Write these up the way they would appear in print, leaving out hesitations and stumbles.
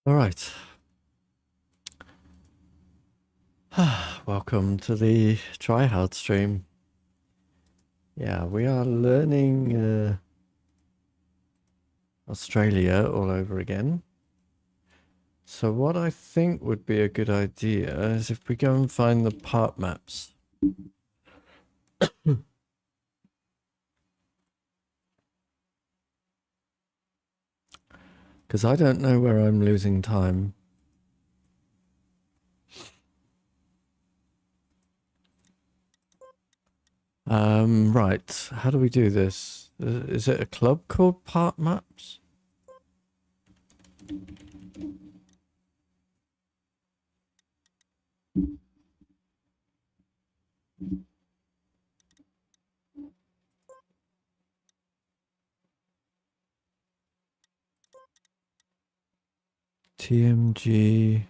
All right. Welcome to the tryhard stream. Yeah, we are learning Australia all over again. So what I think would be a good idea is if we go and find the part maps. Because I don't know where I'm losing time. Right. How do we do this? Is it a club called Part Maps? TMG.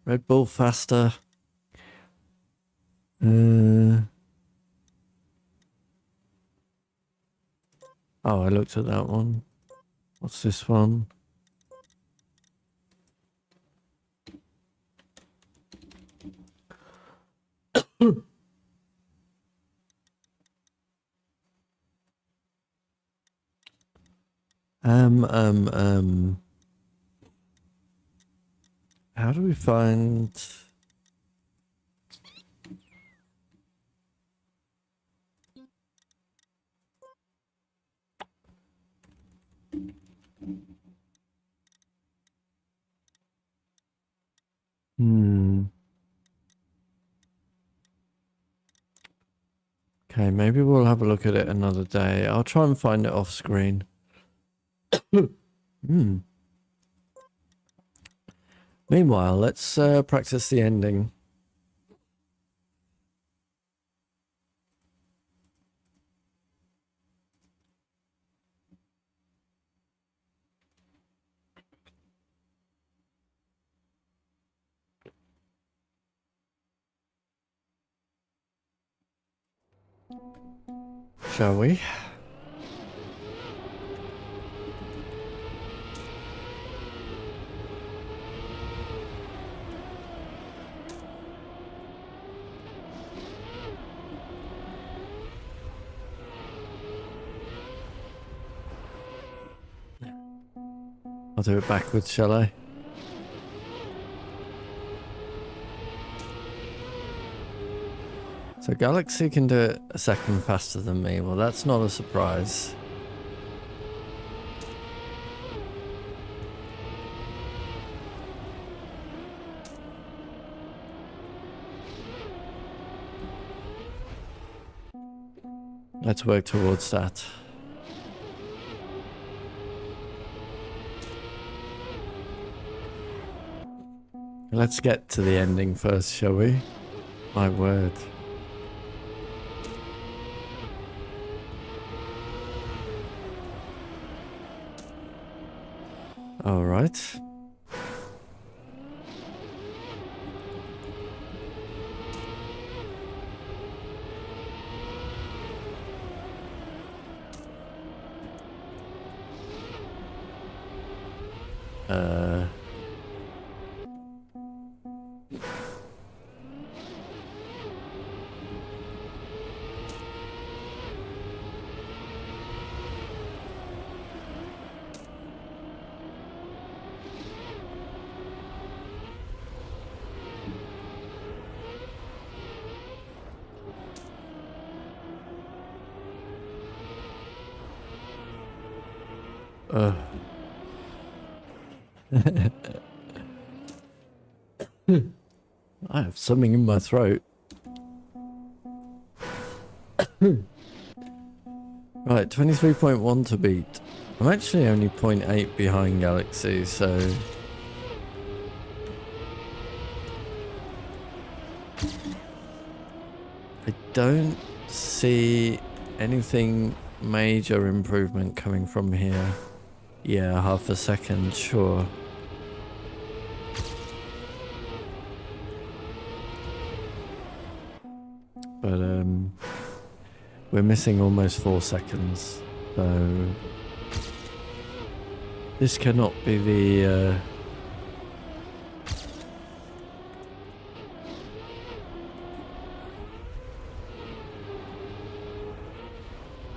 Red Bull Faster. Oh, I looked at that one. What's this one? How do we find... Okay, maybe we'll have a look at it another day. I'll try and find it off screen. Meanwhile, let's practice the ending. Shall we? I'll do it backwards, shall I? So Galaxy can do it a second faster than me. Well, that's not a surprise. Let's work towards that. Let's get to the ending first, shall we? My word. All right. I have something in my throat. Right, 23.1 to beat. I'm actually only 0.8 behind Galaxy, so... I don't see anything major improvement coming from here. Yeah, half a second, sure. But, we're missing almost 4 seconds, so... This cannot be the...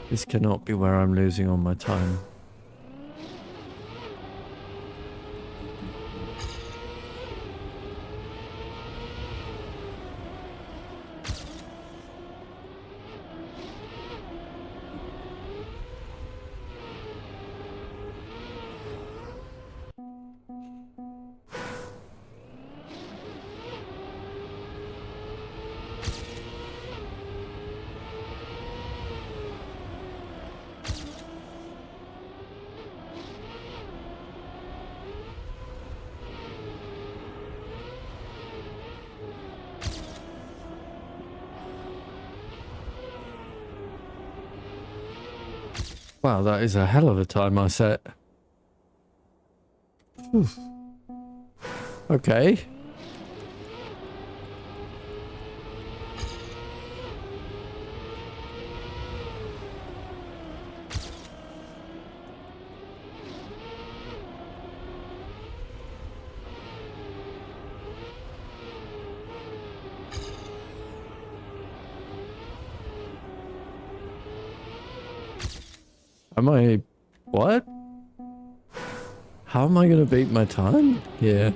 This cannot be where I'm losing all my time. Wow, that is a hell of a time I set. Oof. Okay. Am I... What? How am I going to beat my time? Yeah.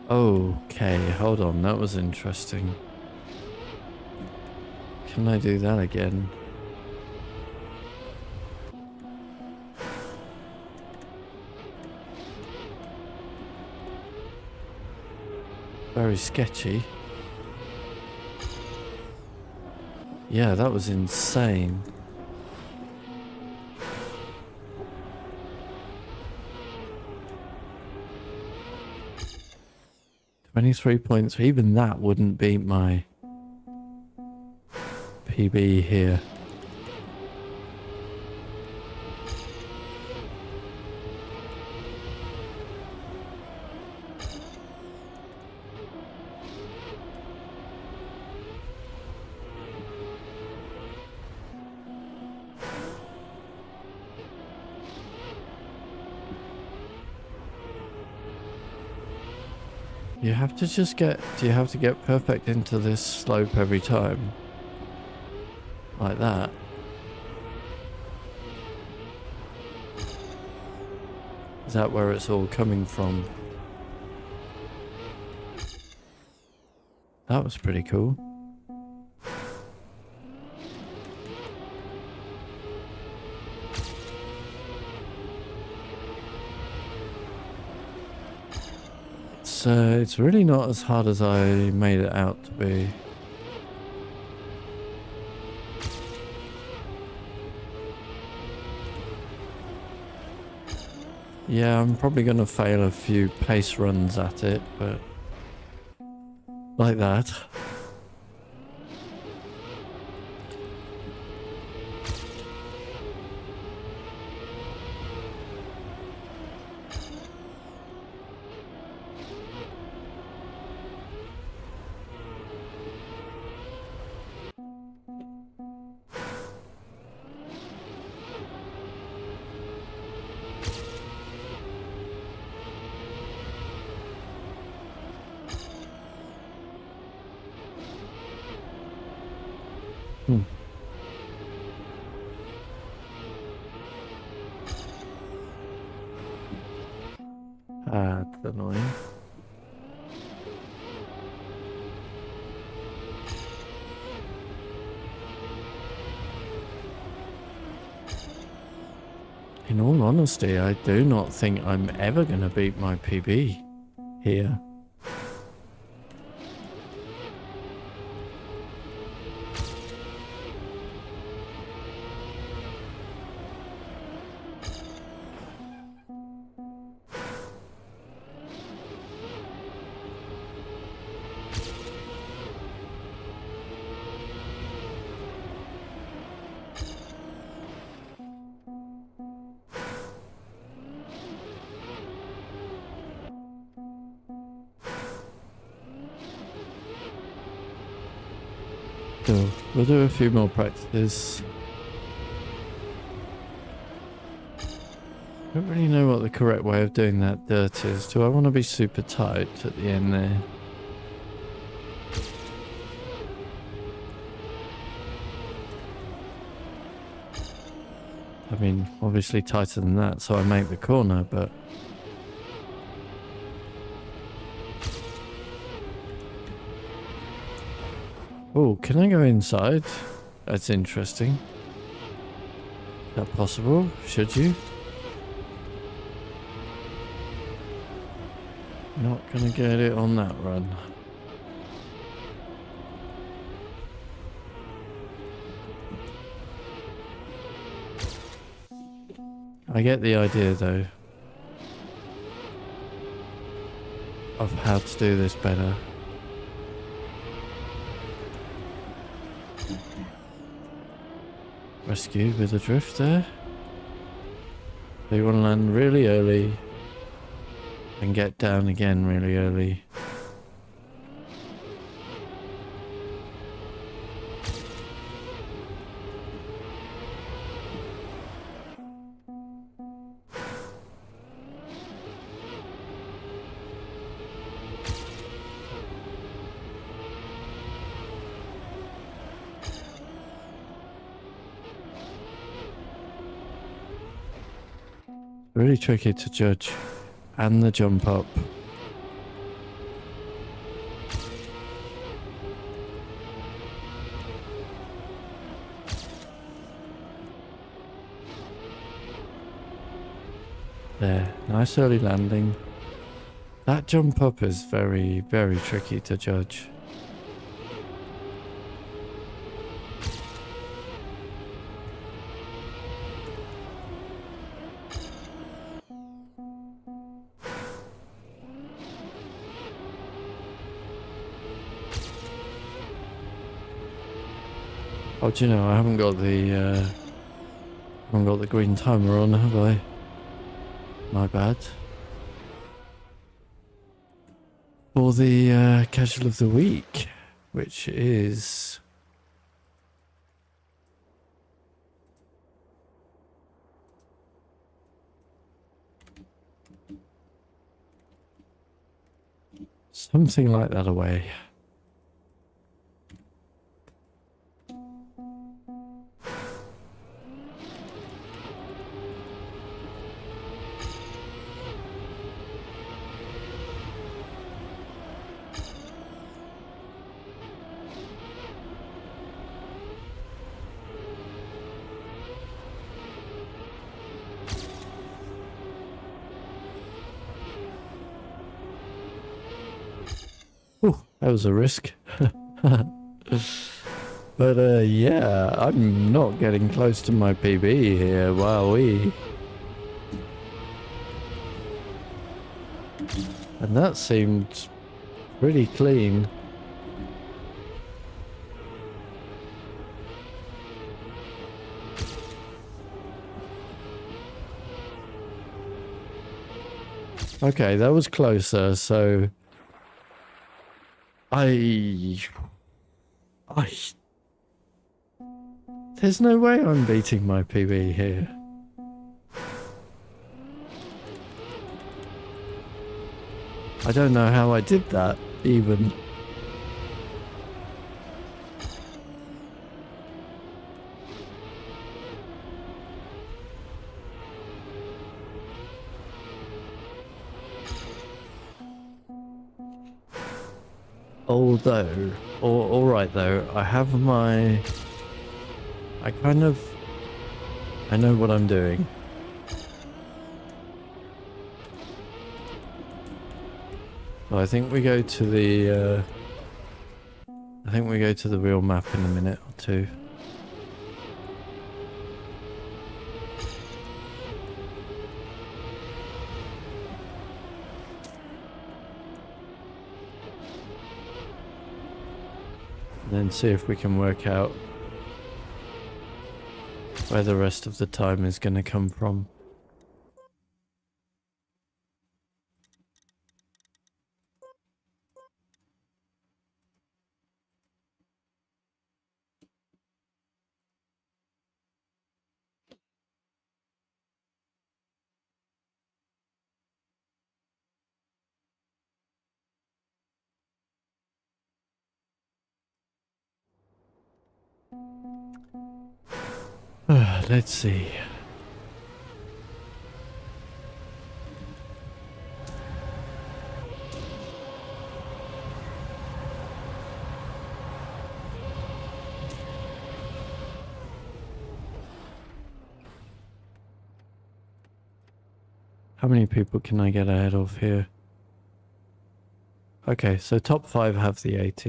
Okay, hold on. That was interesting. Can I do that again? Very sketchy. Yeah, that was insane. £23 even that wouldn't beat my PB here. You have to just get... Do you have to get perfect into this slope every time? Like that? Is that where it's all coming from? That was pretty cool. It's really not as hard as I made it out to be. Yeah, I'm probably going to fail a few pace runs at it, but like that. That's annoying. In all honesty, I do not think I'm ever going to beat my PB here. So we'll do a few more practices. I don't really know what the correct way of doing that dirt is. Do I want to be super tight at the end there? I mean, obviously tighter than that, so I make the corner, but... Oh, can I go inside? That's interesting. Is that possible? Should you? Not gonna get it on that run. I get the idea though of how to do this better. Rescue with a drift there. So you want to land really early and get down again really early. Really tricky to judge. And the jump up. There, nice early landing. That jump up is very, very tricky to judge. Oh, do you know, I haven't got the green timer on, have I? My bad. For the casual of the week, which is something like that away. Oh, that was a risk. But yeah, I'm not getting close to my PB here. Wowee. And that seemed pretty clean. Okay, that was closer, so there's no way I'm beating my PB here. I don't know how I did that, even. Although, alright though, I have my... I know what I'm doing. So I think we go to the, real map in a minute or two. And then see if we can work out where the rest of the time is going to come from. Let's see. How many people can I get ahead of here? Okay, so top 5 have the AT.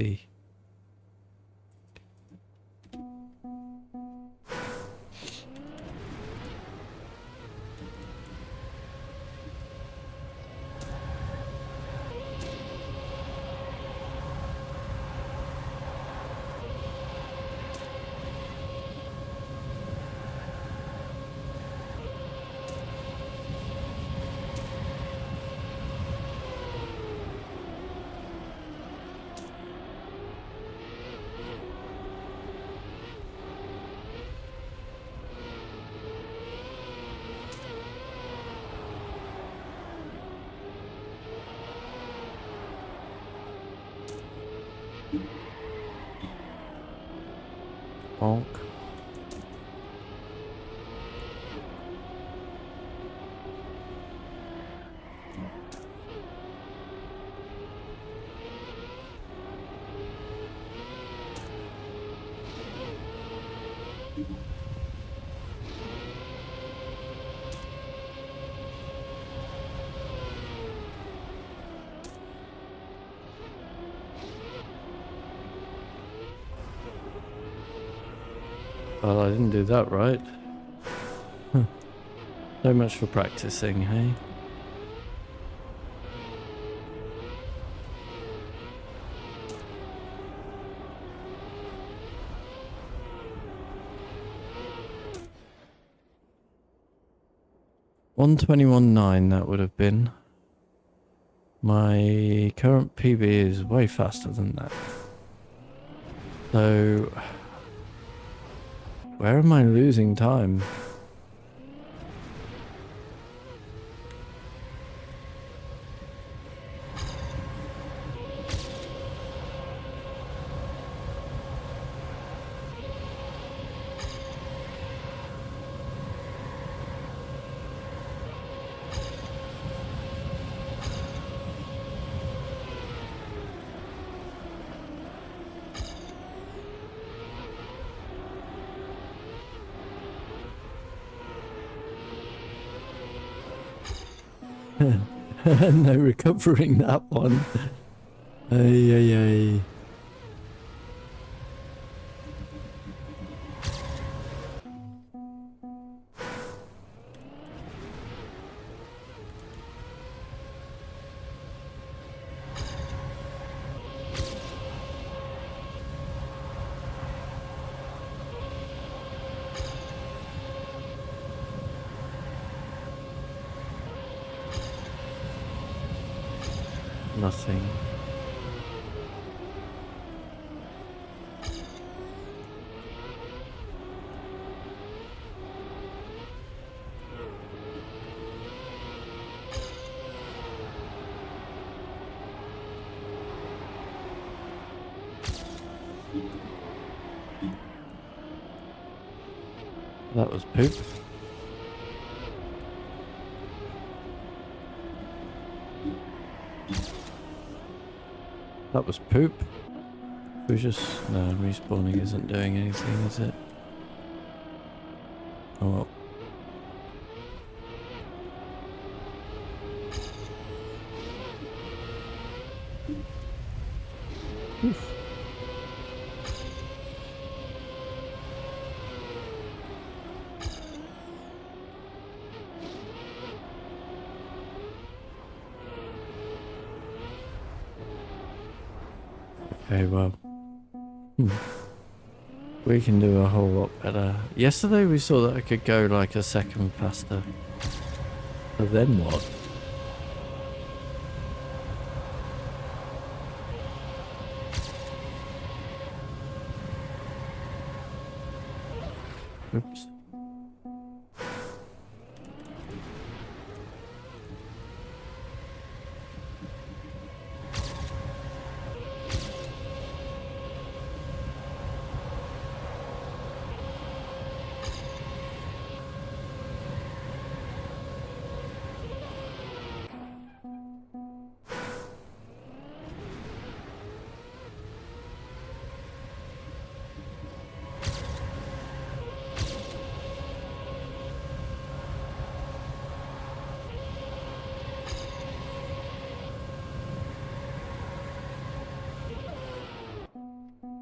Bonk. Well, I didn't do that right. So much for practicing, hey? $121.9 that would have been. My current PB is way faster than that. So where am I losing time? No recovering that one. Ay, ay, ay. Nothing. That was poop. That was poop. We just... No, respawning isn't doing anything, is it? Oh well. Oof. Okay, well. We can do a whole lot better. Yesterday we saw that I could go like a second faster. But then what? Oops.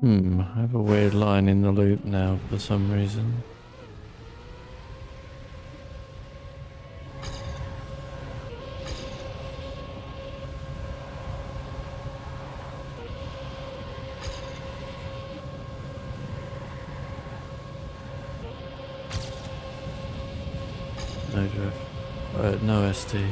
I have a weird line in the loop now for some reason. No drift. No ST.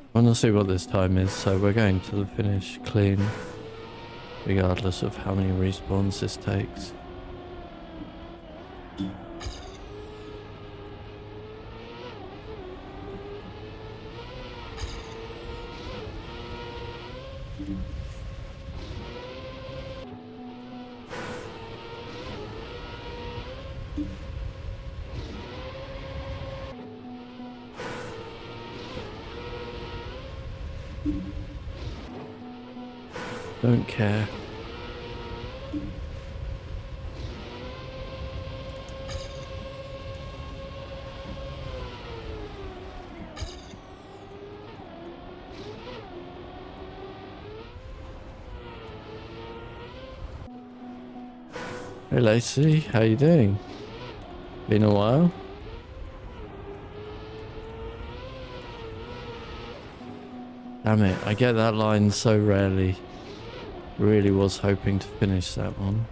I want to see what this time is, so we're going to the finish clean, regardless of how many respawns this takes. Don't care. Hey Lacey, how you doing? Been a while? Damn it, I get that line so rarely. Really was hoping to finish that one.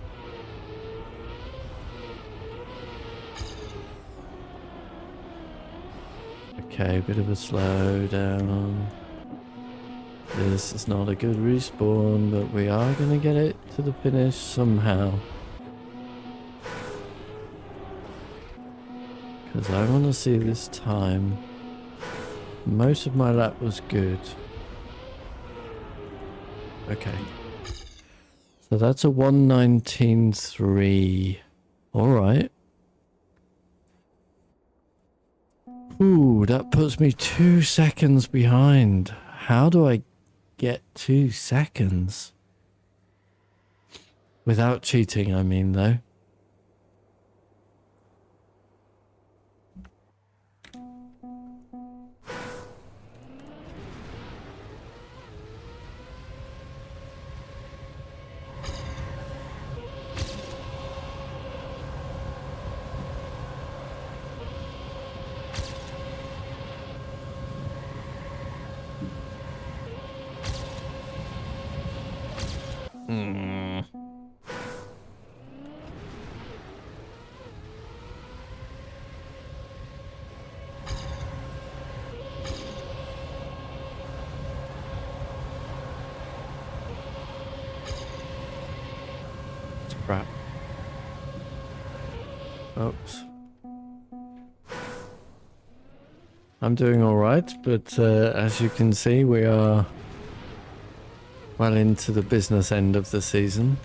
Okay, bit of a slow down. This is not a good respawn, but we are going to get it to the finish somehow. Because I want to see this time. Most of my lap was good. Okay. So that's a 1:19.3. Alright. Ooh, that puts me 2 seconds behind. How do I get 2 seconds? Without cheating, I mean, though. Crap. Oops. I'm doing alright, but as you can see, we are well into the business end of the season.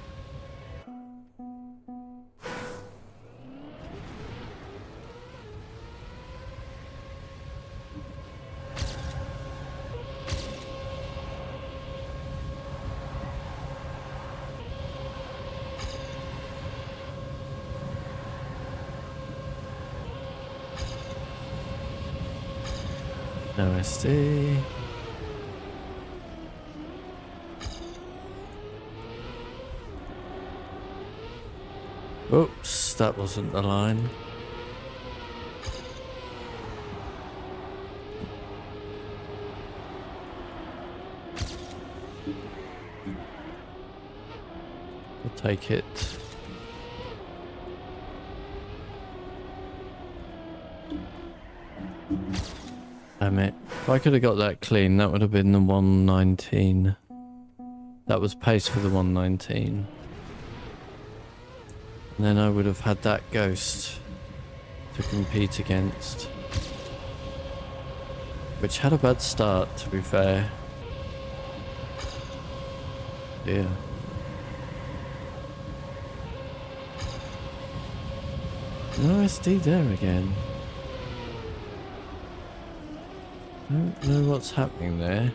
No SD. Oops, that wasn't the line. We'll take it. Damn it. If I could have got that clean, that would have been the 1:19. That was pace for the 1:19. And then I would have had that ghost to compete against. Which had a bad start, to be fair. Yeah. No SD there again. Don't know what's happening there.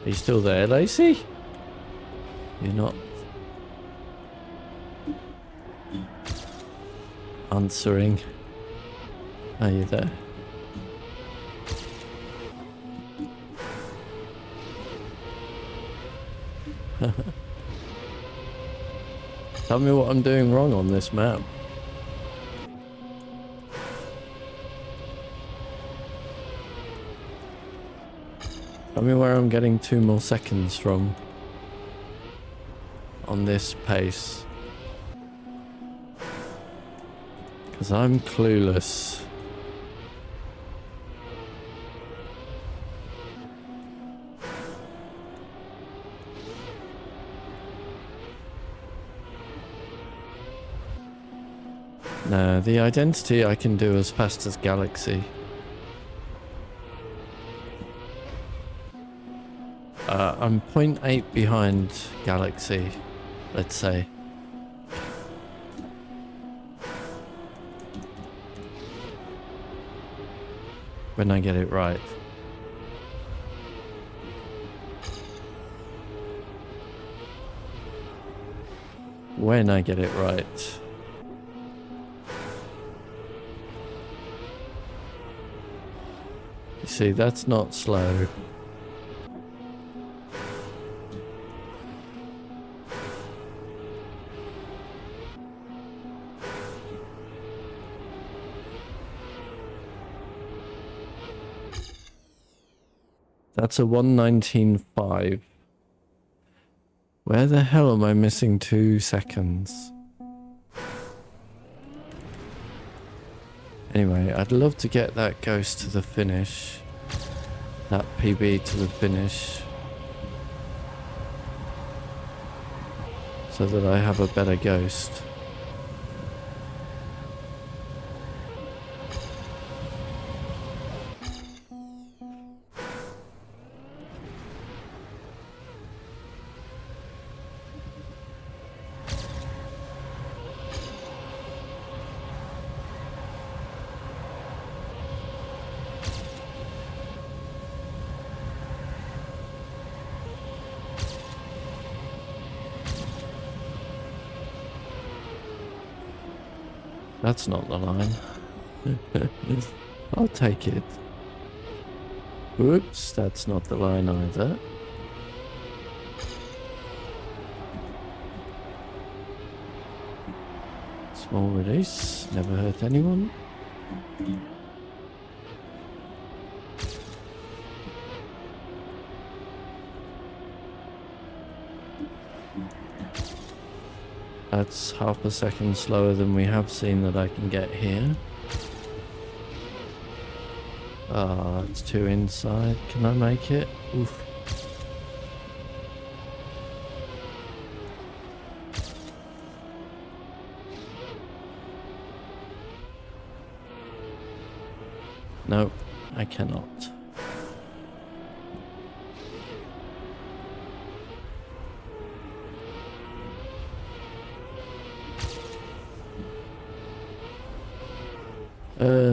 Are you still there, Lacey? You're not answering. Are you there? Tell me what I'm doing wrong on this map. Tell me where I'm getting 2 more seconds from on this pace. Because I'm clueless. No, the identity I can do as fast as Galaxy. I'm 0.8 behind Galaxy, let's say. When I get it right. When I get it right. You see, that's not slow. That's a 1:19.5. Where the hell am I missing 2 seconds? Anyway, I'd love to get that ghost to the finish. That PB to the finish. So that I have a better ghost. That's not the line. I'll take it. Whoops, that's not the line either. Small release, never hurt anyone. That's half a second slower than we have seen that I can get here. Ah, it's 2 inside. Can I make it? Oof. No, I cannot.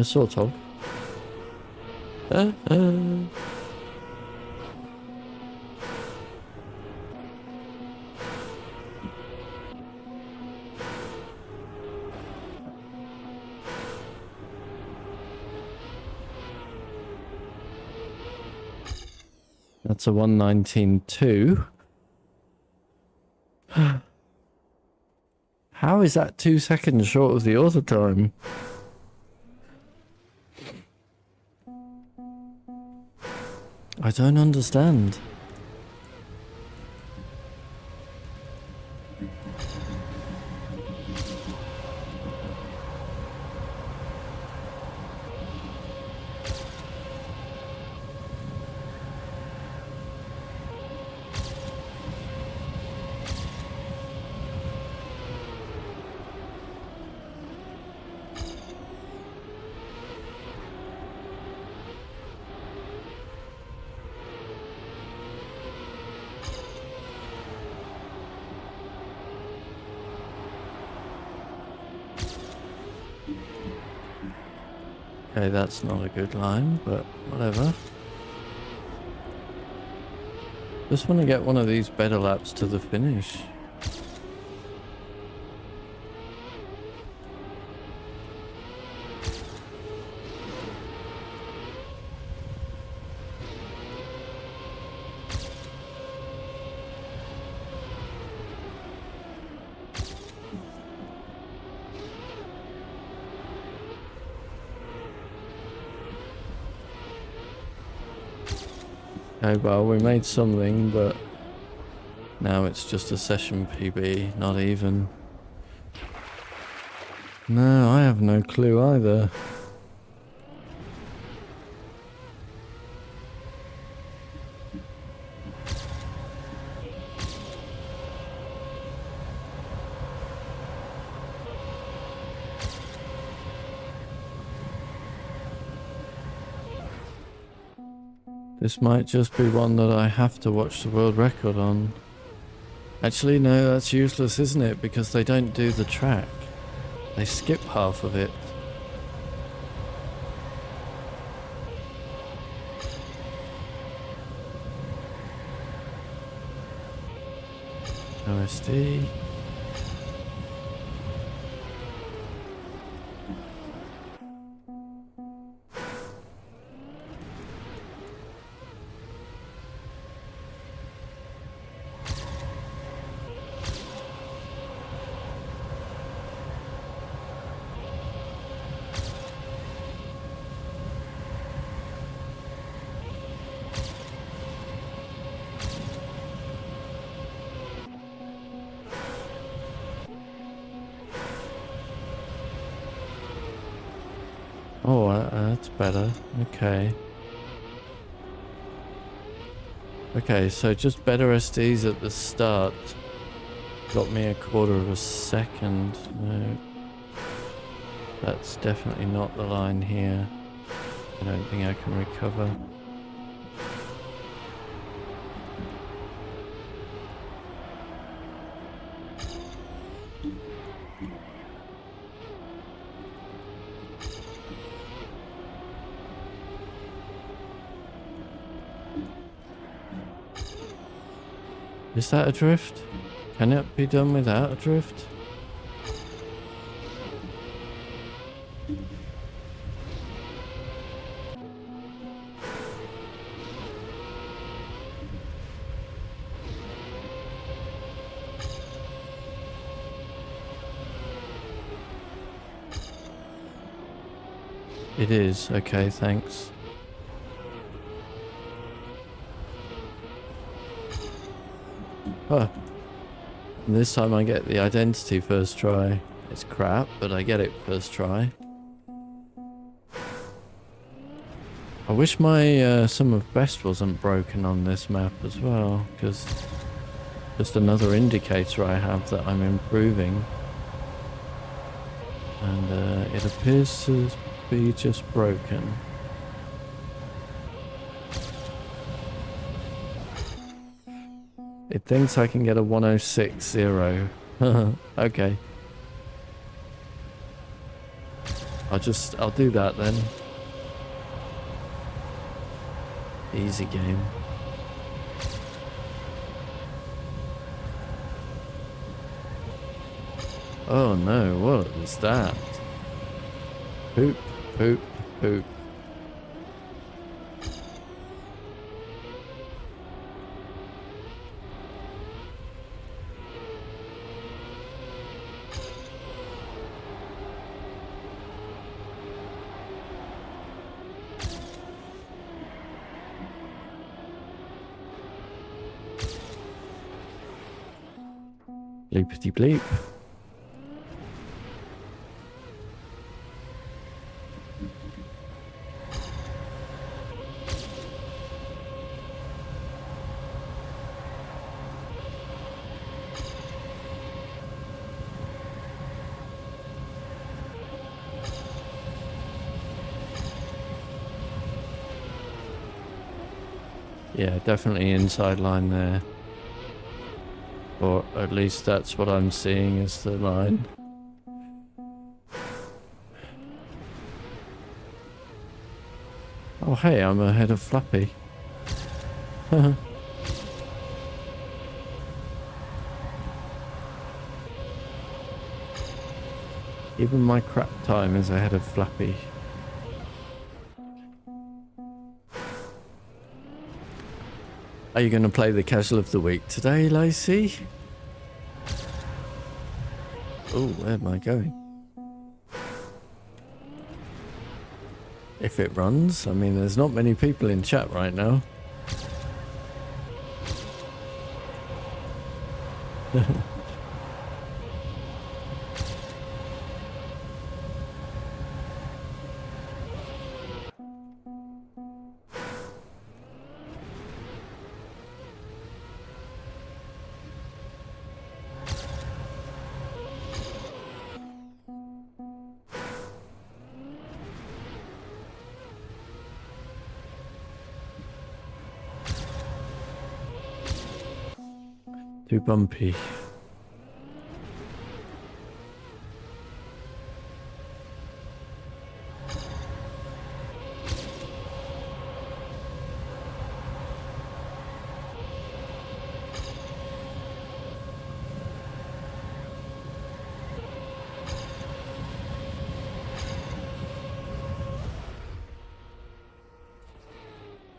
Sort of. That's a 1:19.2. How is that 2 seconds short of the auto time? I don't understand. Okay, that's not a good line, but whatever. Just want to get one of these better laps to the finish. Okay, well, we made something, but now it's just a session PB, not even. No, I have no clue either. This might just be one that I have to watch the world record on. Actually, no, that's useless, isn't it? Because they don't do the track. They skip half of it. OSD. Oh, that's better. Okay. Okay, so just better SDs at the start got me a quarter of a second. No, that's definitely not the line here. I don't think I can recover. Is that a drift? Can it be done without a drift? It is. Okay, thanks. Huh. And this time I get the identity first try. It's crap, but I get it first try. I wish my sum of best wasn't broken on this map as well, because just another indicator I have that I'm improving. And it appears to be just broken. It thinks I can get a 106.0. Okay. I'll do that then. Easy game. Oh no, what is that? Poop, poop, poop. Bleepity bleep. Yeah, definitely inside line there. Or at least that's what I'm seeing as the line. Oh, hey, I'm ahead of Flappy. Even my crap time is ahead of Flappy. Are you going to play the casual of the week today, Lacey? Oh, where am I going? If it runs, I mean, there's not many people in chat right now. Too bumpy.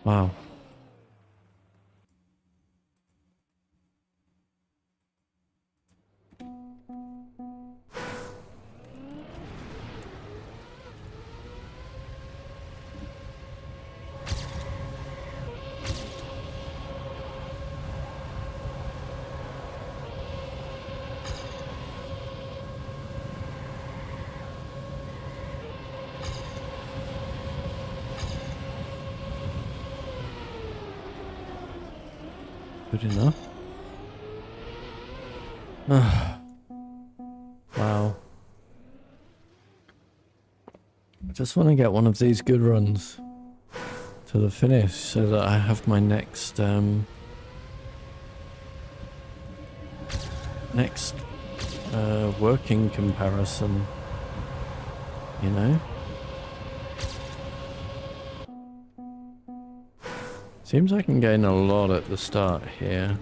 Wow. Good enough. Wow. I just want to get one of these good runs to the finish so that I have my next working comparison, you know? Seems I can gain a lot at the start here.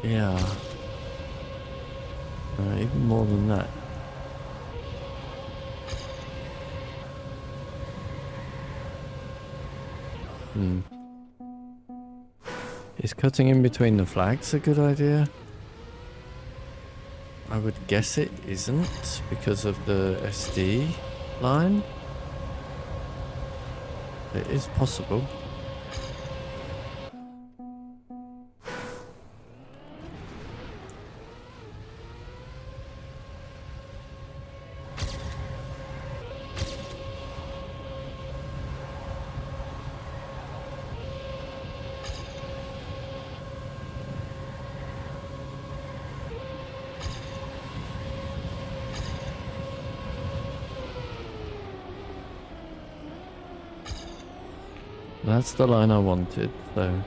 Yeah. Even more than that. Is cutting in between the flags a good idea? I would guess it isn't because of the SD line. It is possible. That's the line I wanted, though.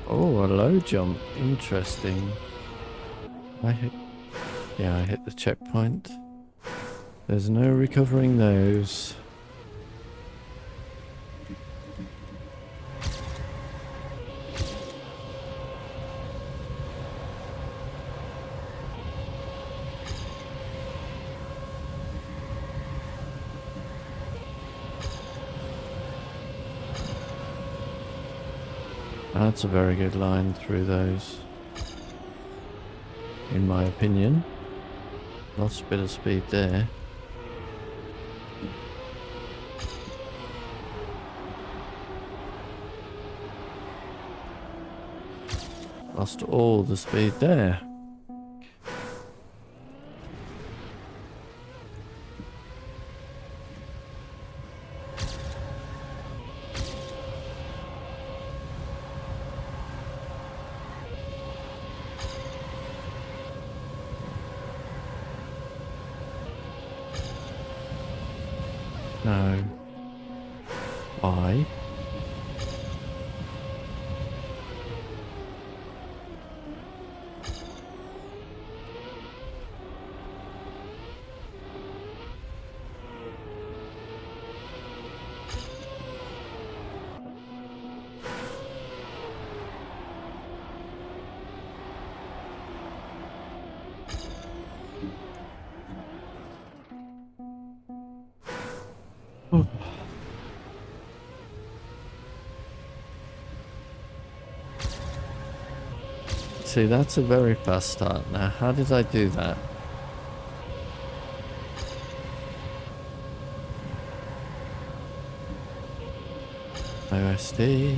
Oh, a low jump. Interesting. I hit the checkpoint. There's no recovering those. That's a very good line through those, in my opinion. Lost a bit of speed there. Lost all the speed there. No. Why? See, that's a very fast start. Now, how did I do that? OSD.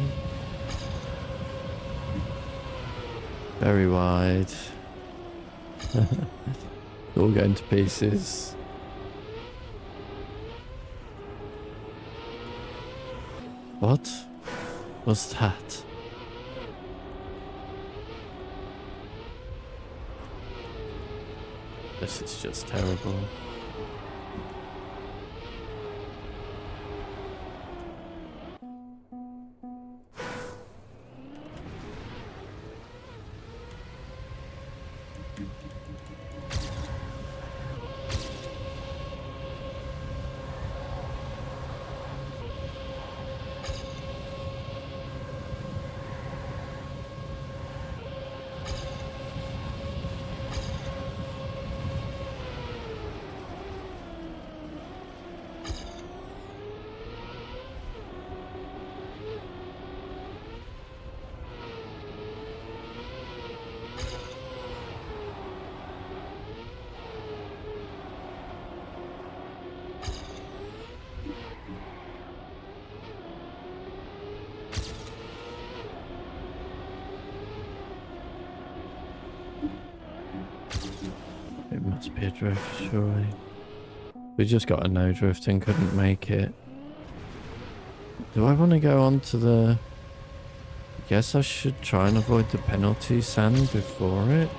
Very wide. All going to pieces. What was that? This is just terrible. It must be a drift, surely. We just got a no drift and couldn't make it. Do I want to go on to the... I guess I should try and avoid the penalty sand before it.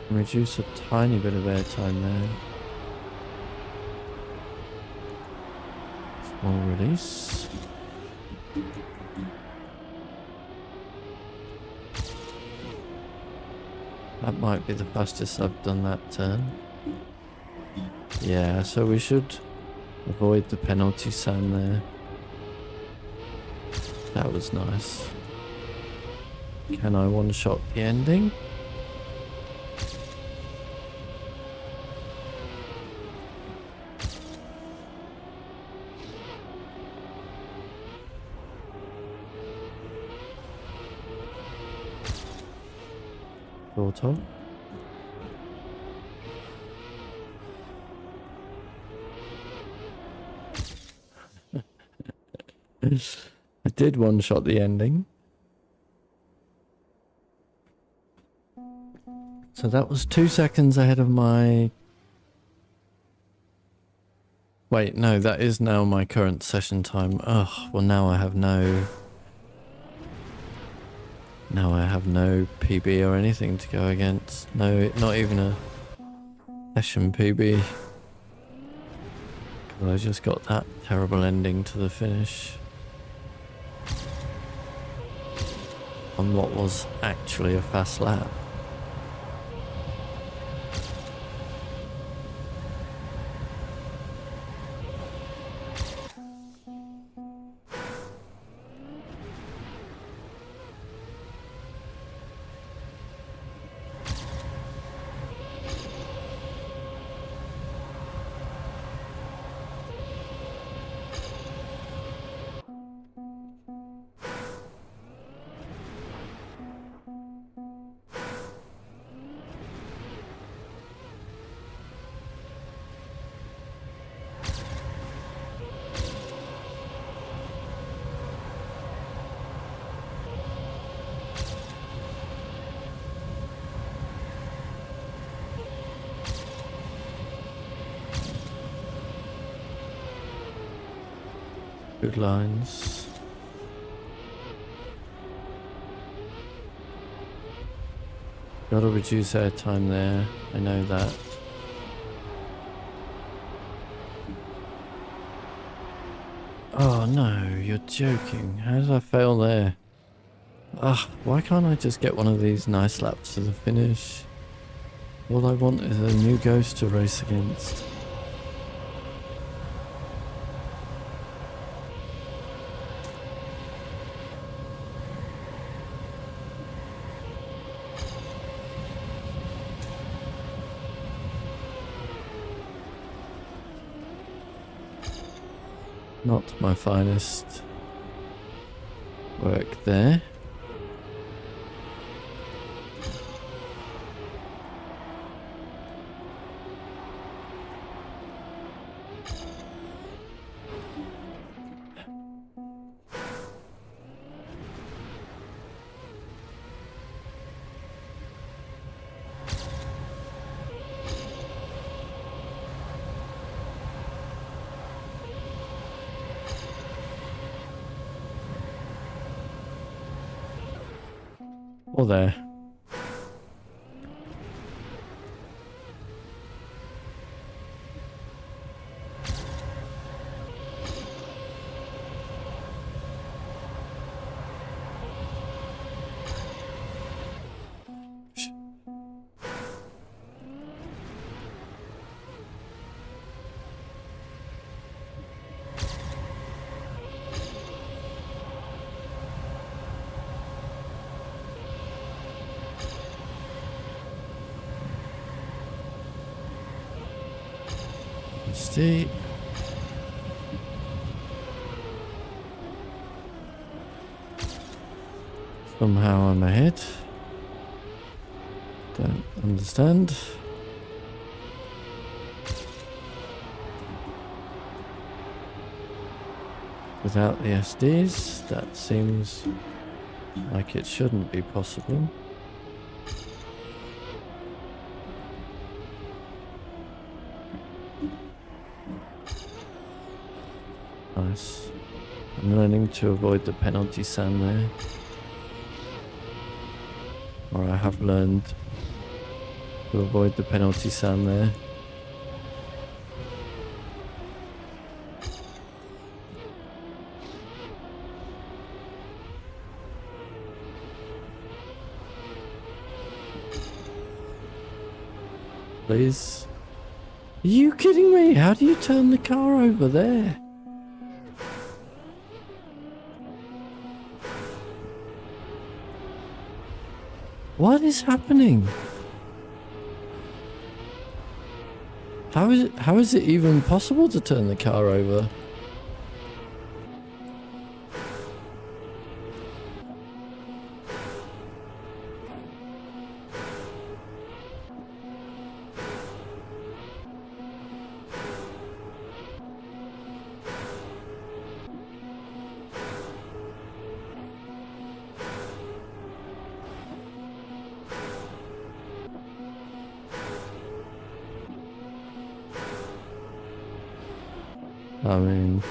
Reduce a tiny bit of airtime there. Small release. That might be the fastest I've done that turn. Yeah, so we should avoid the penalty sand there. That was nice. Can I one-shot the ending? Sort of. I did one-shot the ending. So that was 2 seconds ahead of my... Wait, no, that is now my current session time. Ugh, well now I have no... Now I have no PB or anything to go against. No, not even a session PB. Because I just got that terrible ending to the finish. On what was actually a fast lap. Good lines. Gotta reduce airtime there, I know that. Oh no, you're joking. How did I fail there? Ugh, why can't I just get one of these nice laps to the finish? All I want is a new ghost to race against. Not my finest work there. Or there. See. Somehow I'm ahead. Don't understand. Without the SDs, that seems like it shouldn't be possible. Nice. I'm learning to avoid the penalty sand there. Or I have learned to avoid the penalty sand there. Please. Are you kidding me? How do you turn the car over there? What is happening? How is it even possible to turn the car over? I mean,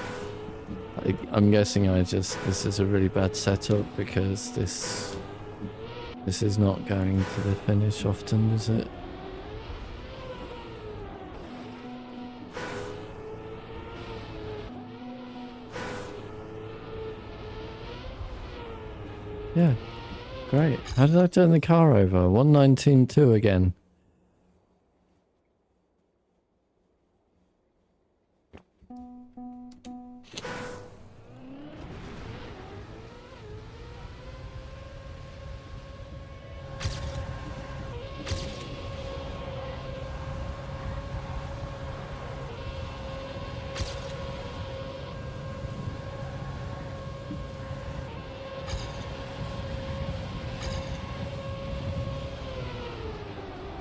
I'm guessing this is a really bad setup because this is not going to the finish often, is it? Yeah, great. How did I turn the car over? 119.2 again.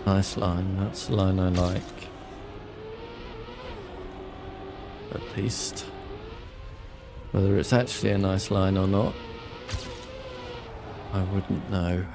Nice line, that's the line I like. At least. Whether it's actually a nice line or not, I wouldn't know.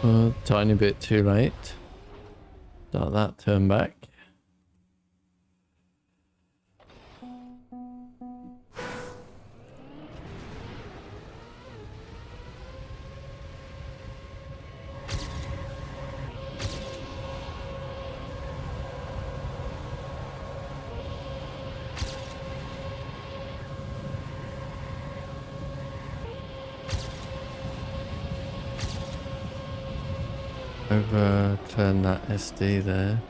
A tiny bit too late. Start that turn back. Overturn that SD there.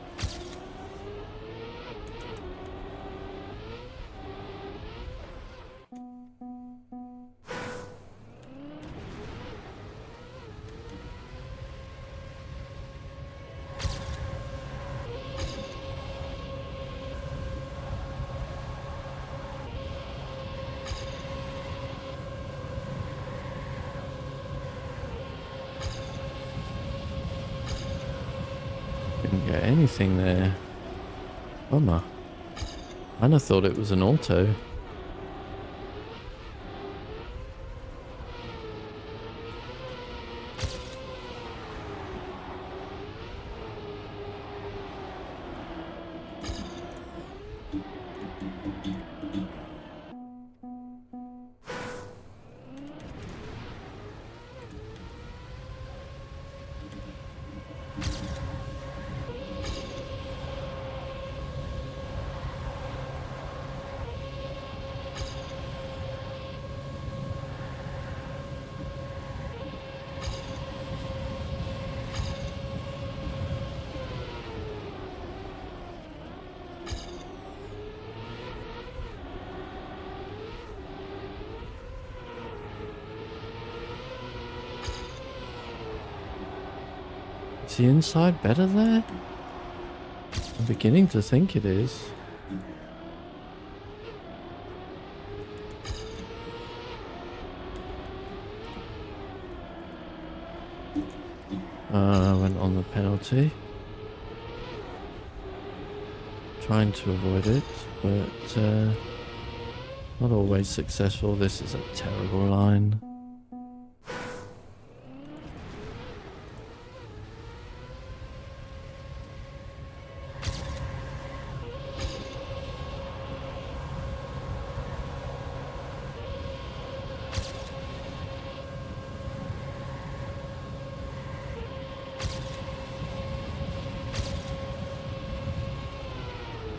Didn't get anything there. Bummer. I thought it was an auto. Is the inside better there? I'm beginning to think it is. I went on the penalty. Trying to avoid it, but not always successful. This is a terrible line.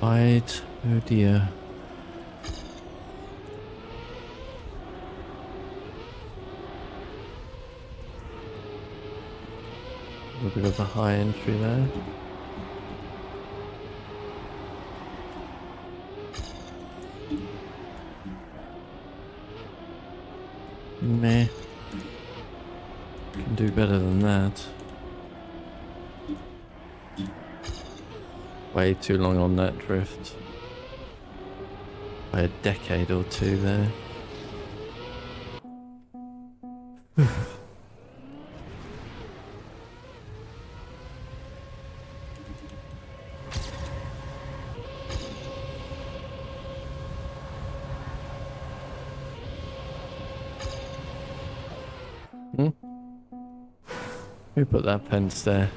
Right, oh dear. A little bit of a high entry there. Meh. Can do better than that. Way too long on that drift. By a decade or two there. Who put that fence there?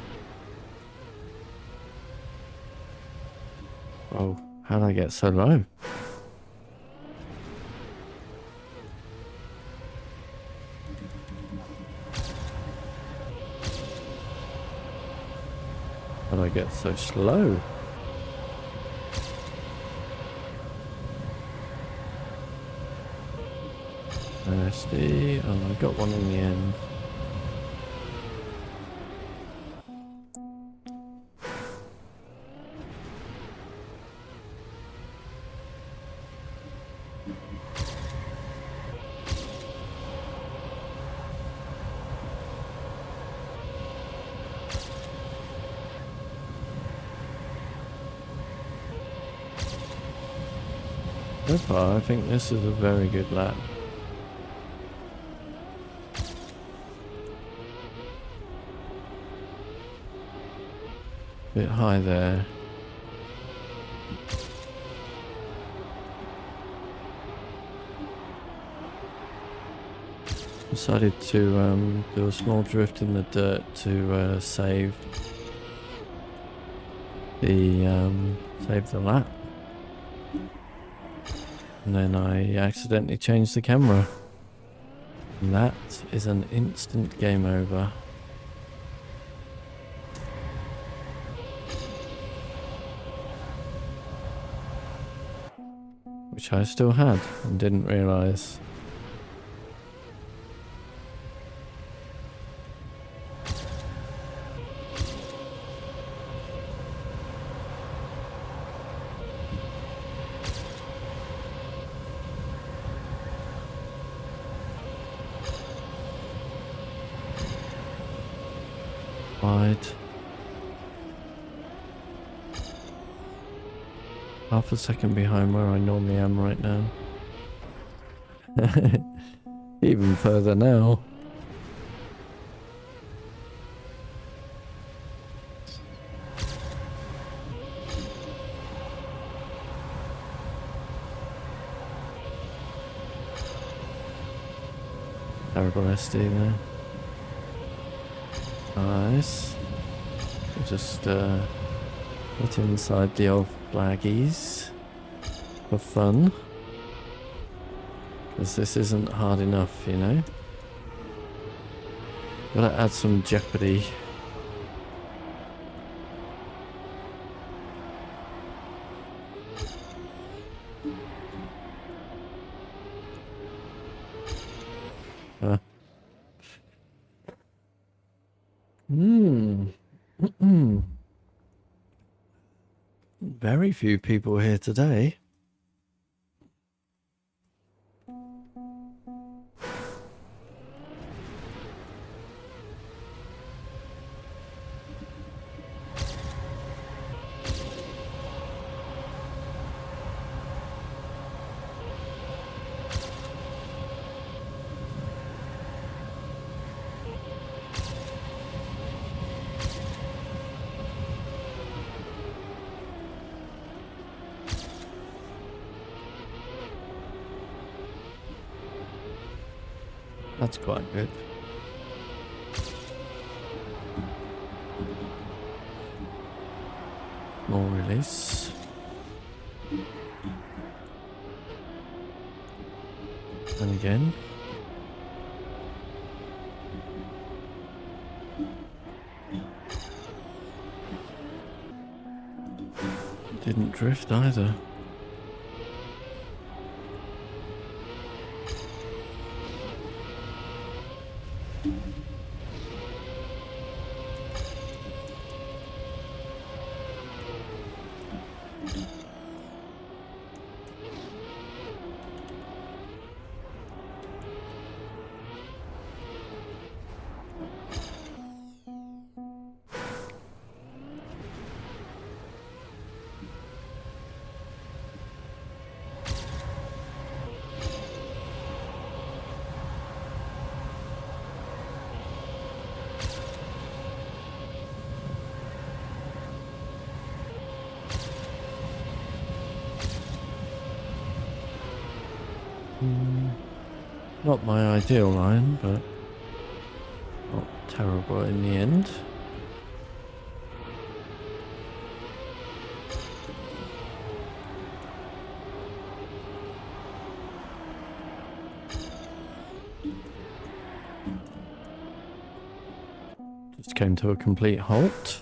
Oh, how did I get so low? How did I get so slow? SD. Oh, I got one in the end. So far, I think this is a very good lap. Bit high there. decided to do a small drift in the dirt to save the lap. And then I accidentally changed the camera. And that is an instant game over. Which I still had and didn't realise. Wide. Half a second behind where I normally am right now. Even further now. Terrible SD there. Nice. We'll just get inside the old flaggies for fun. Because this isn't hard enough, you know? Gotta add some jeopardy. Very few people here today. That's quite good. More release. And again. Didn't drift either. Not my ideal line, but not terrible in the end. Just came to a complete halt.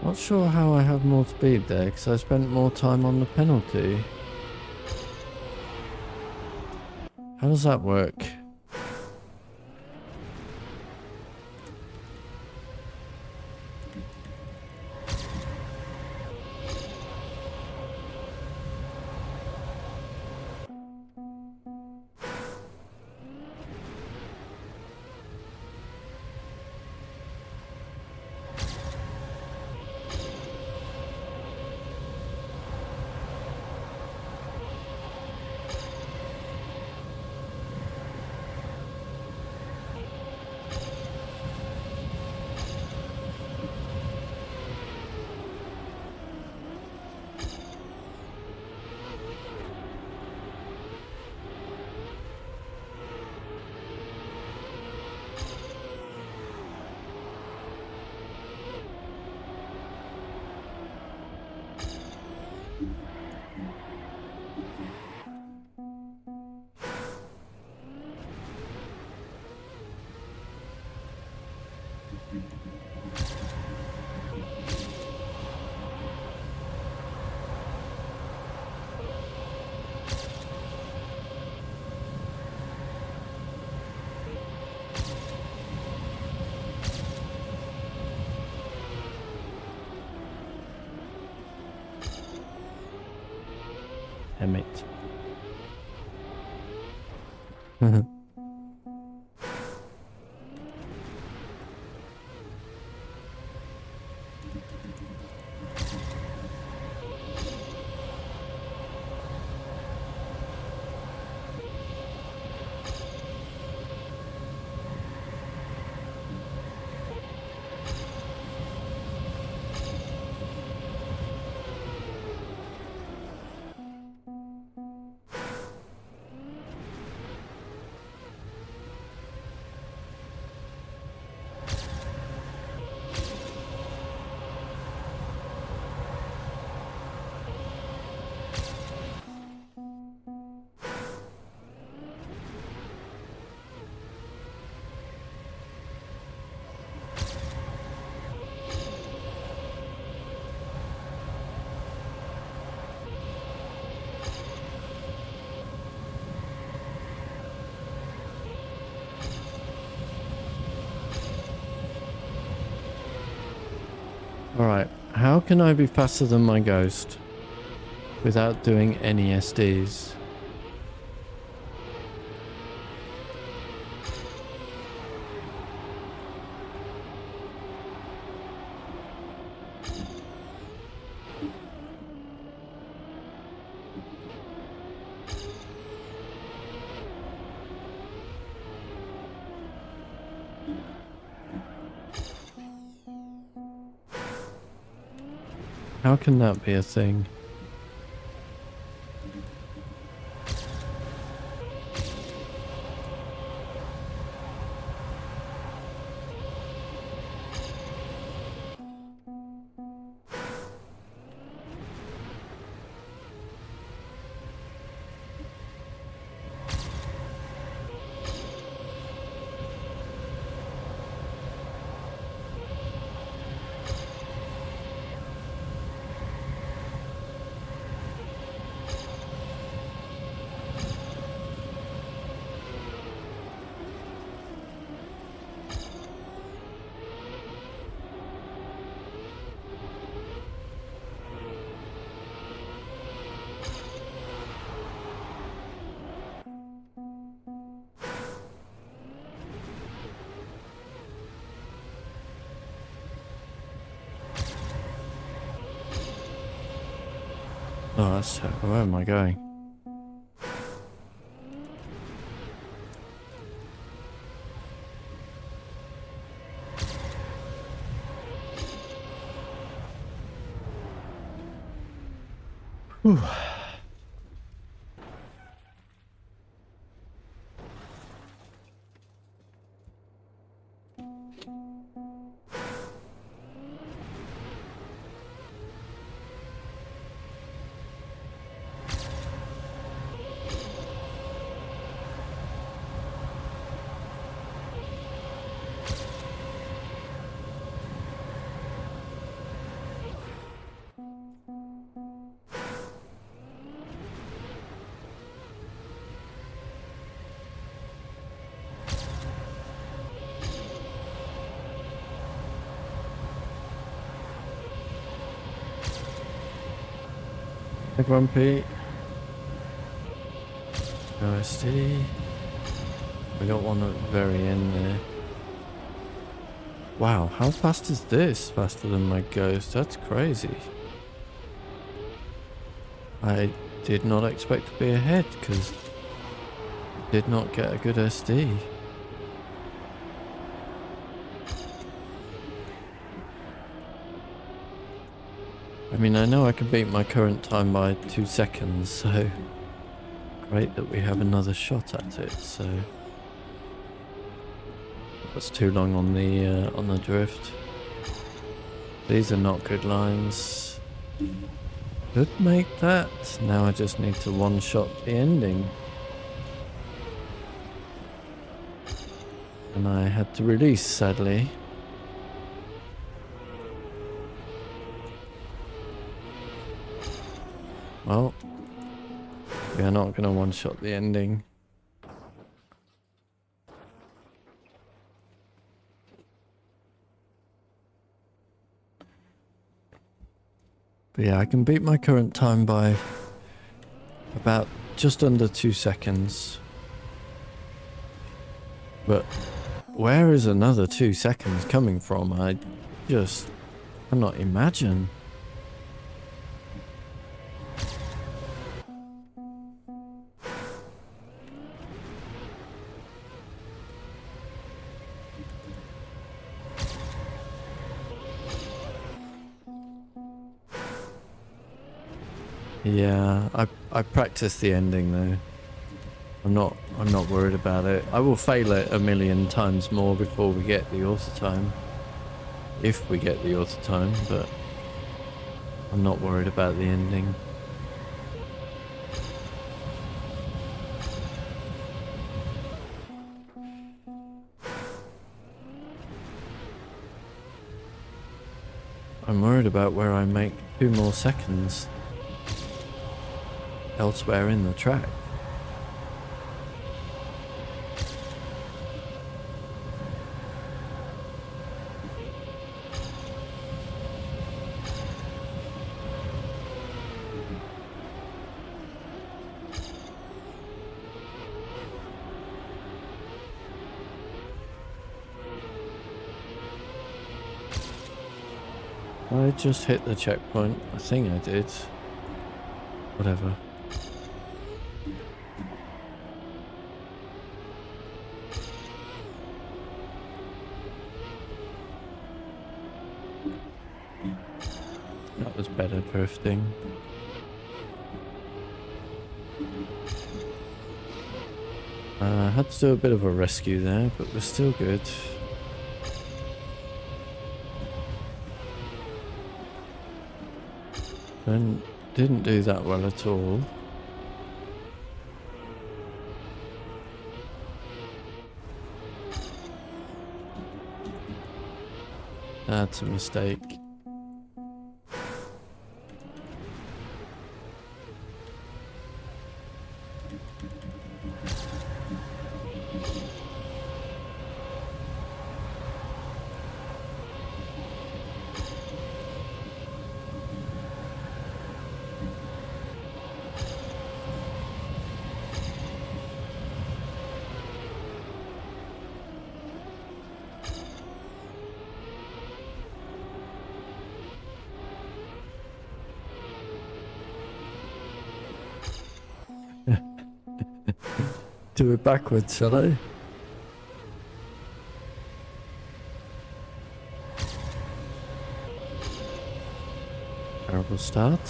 Not sure how I have more speed there, because I spent more time on the penalty. How does that work? Damn it. Alright, how can I be faster than my ghost without doing any SDs? How can that be a thing? Oh, that's terrible. Where am I going? Whew. Hey, Grumpy. OSD. We got one at the very end there. Wow, how fast is this? Faster than my Ghost? That's crazy. I did not expect to be ahead because I did not get a good SD. I mean, I know I can beat my current time by 2 seconds, so great that we have another shot at it. So that's too long on the drift. These are not good lines. Could make that. Now I just need to one-shot the ending. And I had to release, sadly. Well, we are not going to one-shot the ending. But yeah, I can beat my current time by about just under 2 seconds. But where is another 2 seconds coming from? I just cannot imagine. Yeah, I practiced the ending though. I'm not worried about it. I will fail it a million times more before we get the auto time. If we get the auto time, but I'm not worried about the ending. I'm worried about where I make 2 more seconds elsewhere in the track. I just hit the checkpoint. I think I did. Whatever. That was better drifting. I had to do a bit of a rescue there, but we're still good. And didn't do that well at all. That's a mistake. Do it backwards, shall I? Terrible start.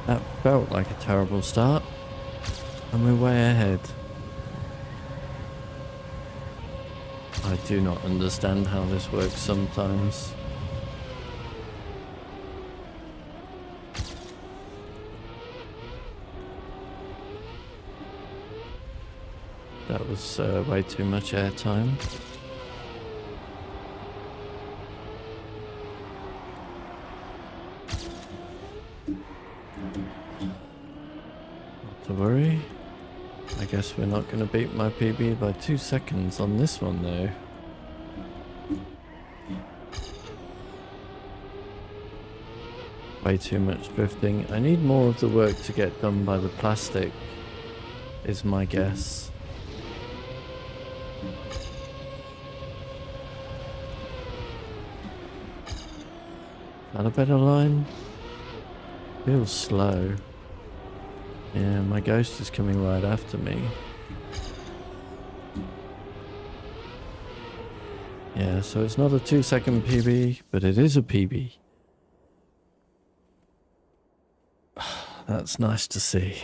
That felt like a terrible start, and we're way ahead. I do not understand how this works sometimes. That was way too much airtime. Not to worry. I guess we're not going to beat my PB by 2 seconds on this one though. Way too much drifting. I need more of the work to get done by the plastic, is my guess. Is that a better line? Feels slow. Yeah, my ghost is coming right after me. Yeah, so it's not a 2-second PB, but it is a PB. That's nice to see.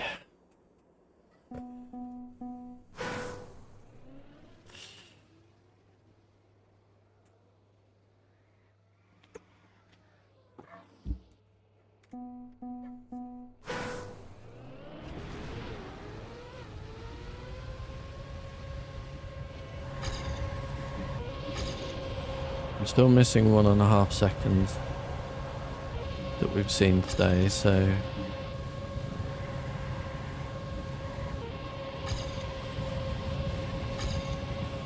I'm still missing 1.5 seconds that we've seen today, so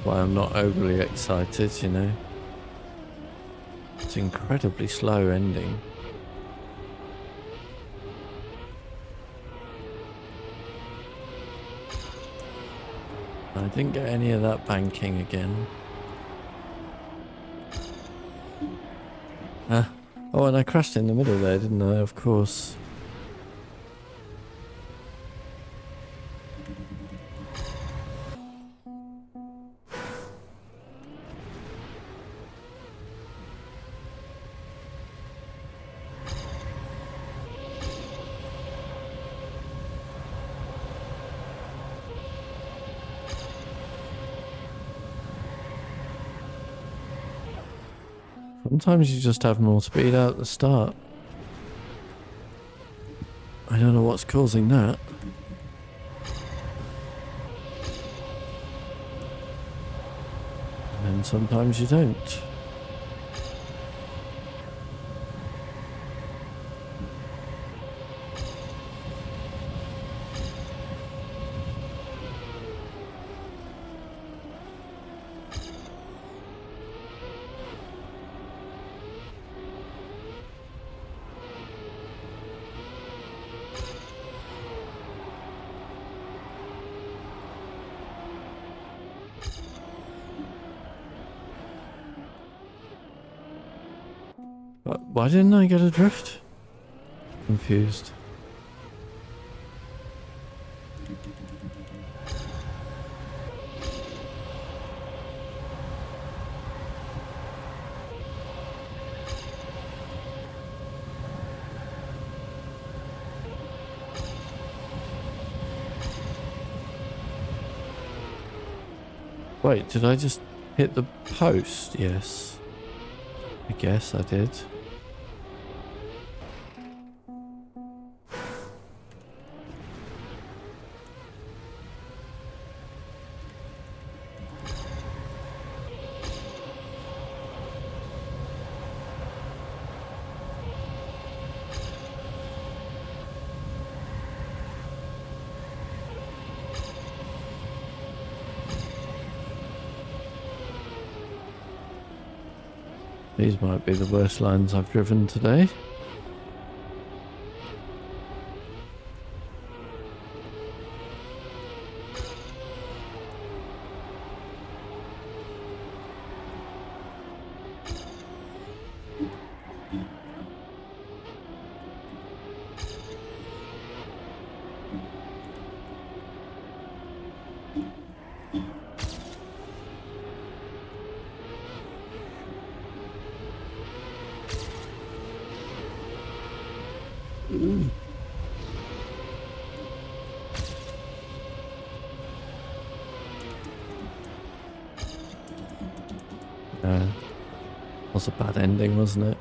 why I'm not overly excited, you know. It's incredibly slow ending. I didn't get any of that banking again. Oh, and I crashed in the middle there, didn't I? Of course. Sometimes you just have more speed out at the start. I don't know what's causing that. And then sometimes you don't. Why didn't I get a drift? Confused. Wait, did I just hit the post? Yes. I guess I did. These might be the worst lines I've driven today. Was a bad ending, wasn't it?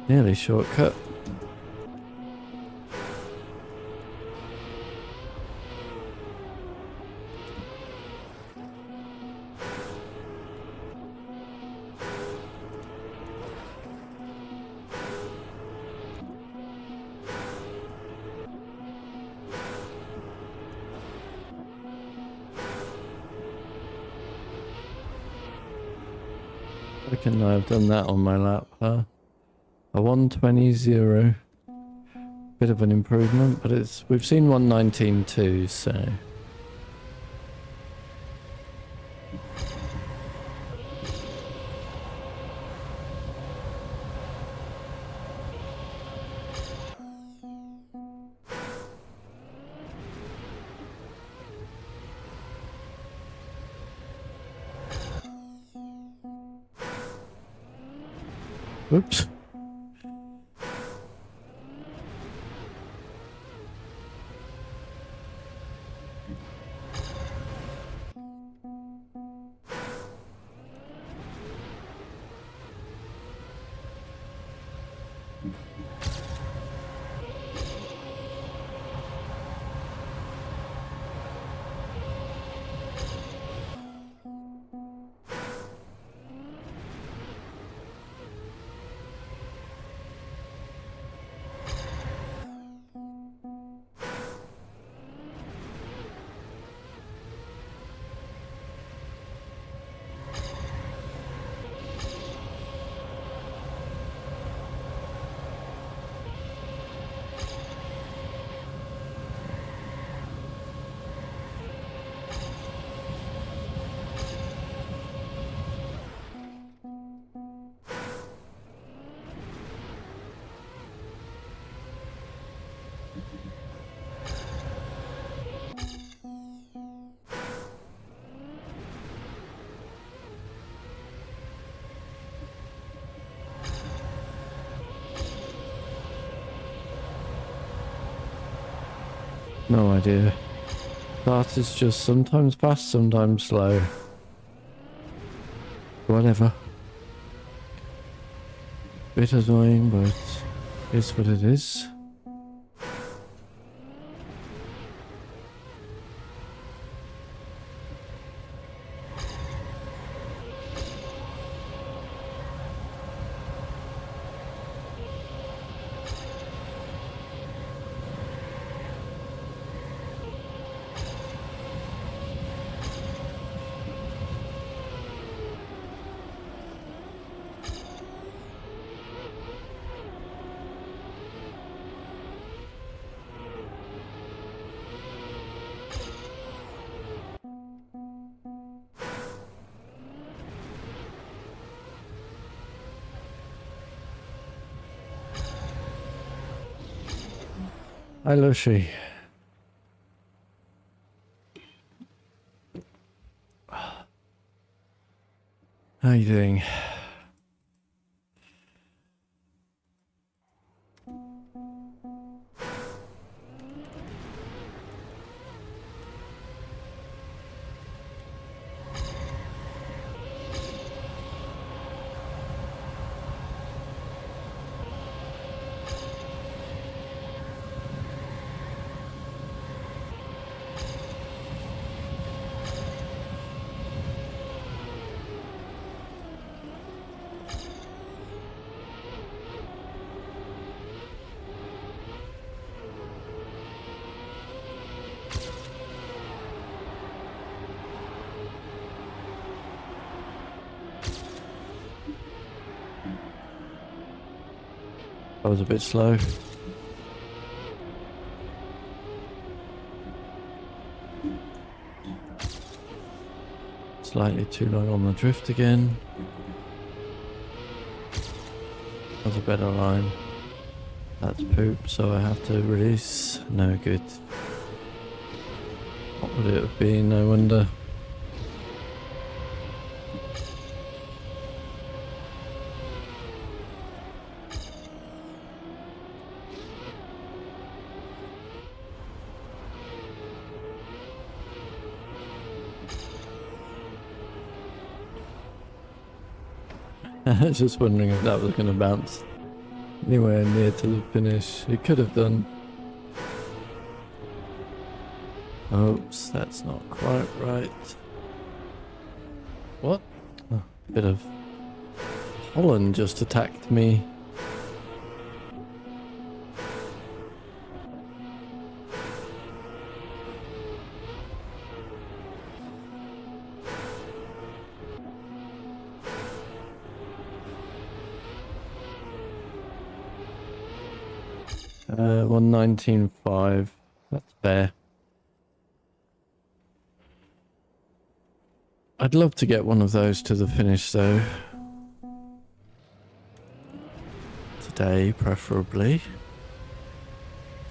Nearly shortcut. Reckon I've done that on my lap, huh? A 120.0. Bit of an improvement, but we've seen 119 too, so. Oops. No idea. That is just sometimes fast, sometimes slow. Whatever. Bit annoying, but it's what it is. Hi, Lucy. How are you doing? I was a bit slow. Slightly too long on the drift again. That was a better line. That's poop, so I have to release. No good. What would it have been? No wonder. I was just wondering if that was going to bounce anywhere near to the finish. It could have done. Oops, that's not quite right. What? Oh, a bit of Holland just attacked me. 119.5. That's fair. I'd love to get one of those to the finish though. Today, preferably.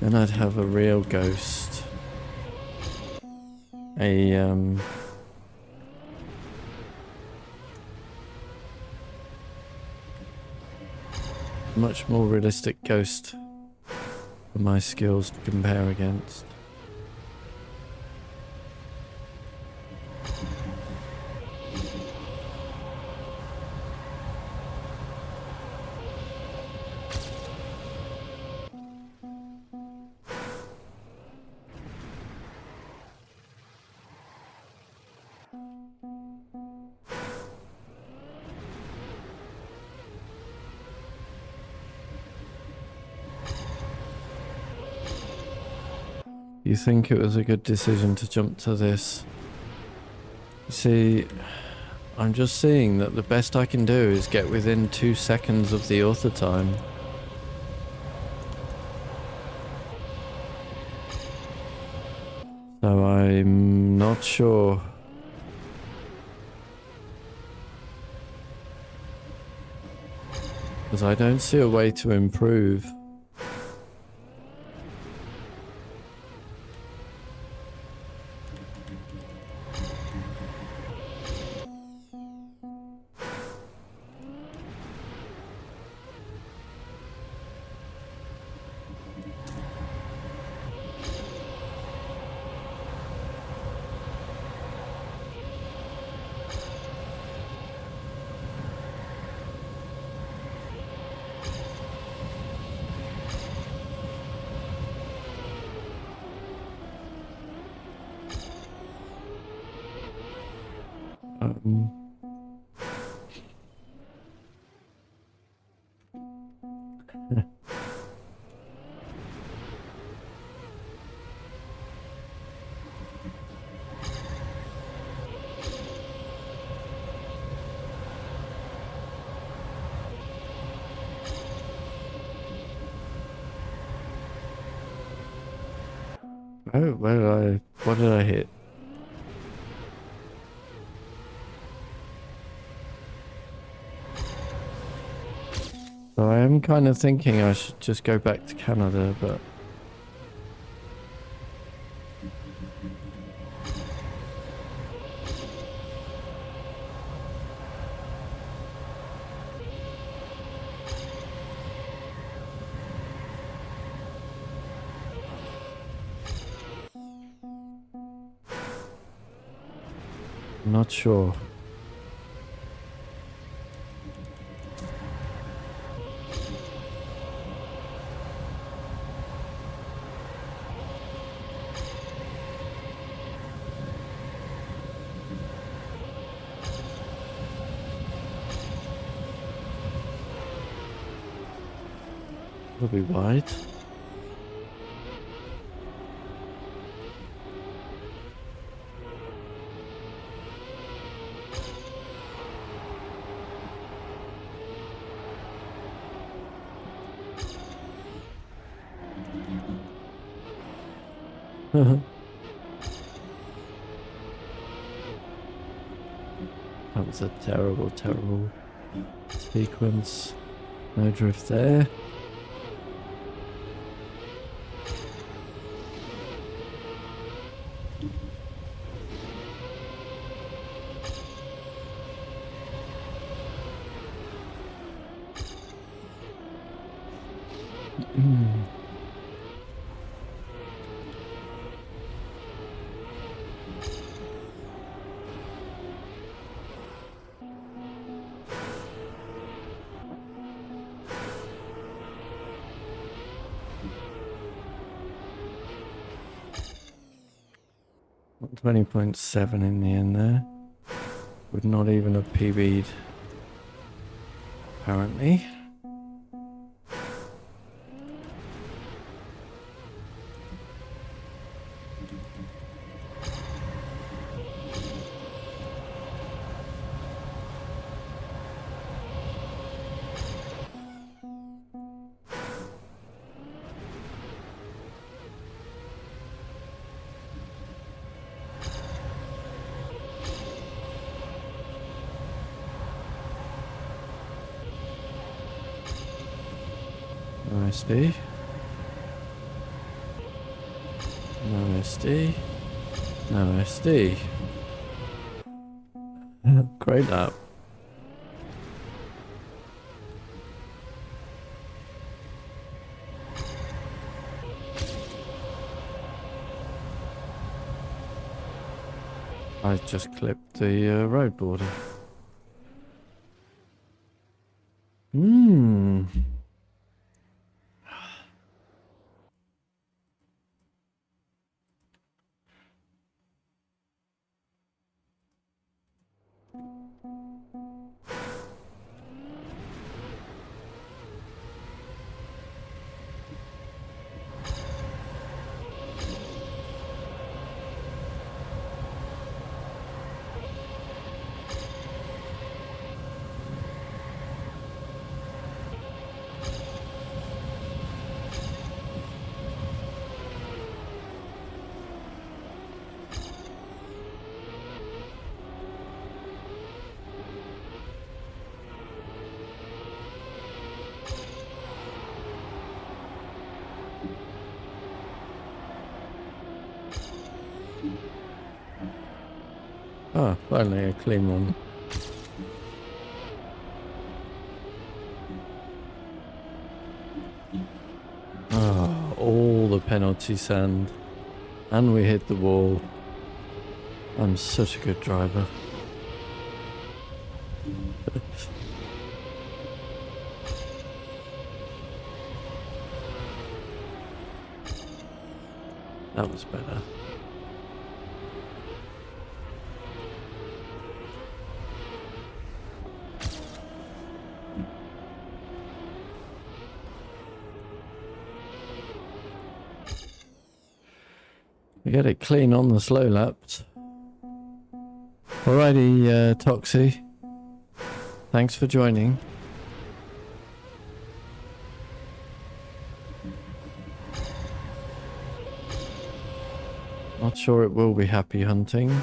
Then I'd have a real ghost. A, much more realistic ghost for my skills to compare against. You think it was a good decision to jump to this? You see, I'm just seeing that the best I can do is get within 2 seconds of the author time. So I'm not sure. Because I don't see a way to improve. Oh, what did I hit? So I am kind of thinking I should just go back to Canada, but... I'm not sure. It'll be wide. That was a terrible, terrible sequence. No drift there. .20.7 in the end there. Would not even have PB'd. Apparently. SD. No SD. No SD. Great lap. I just clipped the road border. Hmm. Oh, finally a clean one. Oh, all the penalty sand. And we hit the wall. I'm such a good driver. That was better. We get it clean on the slow laps. Alrighty, Toxie. Thanks for joining. Not sure it will be happy hunting.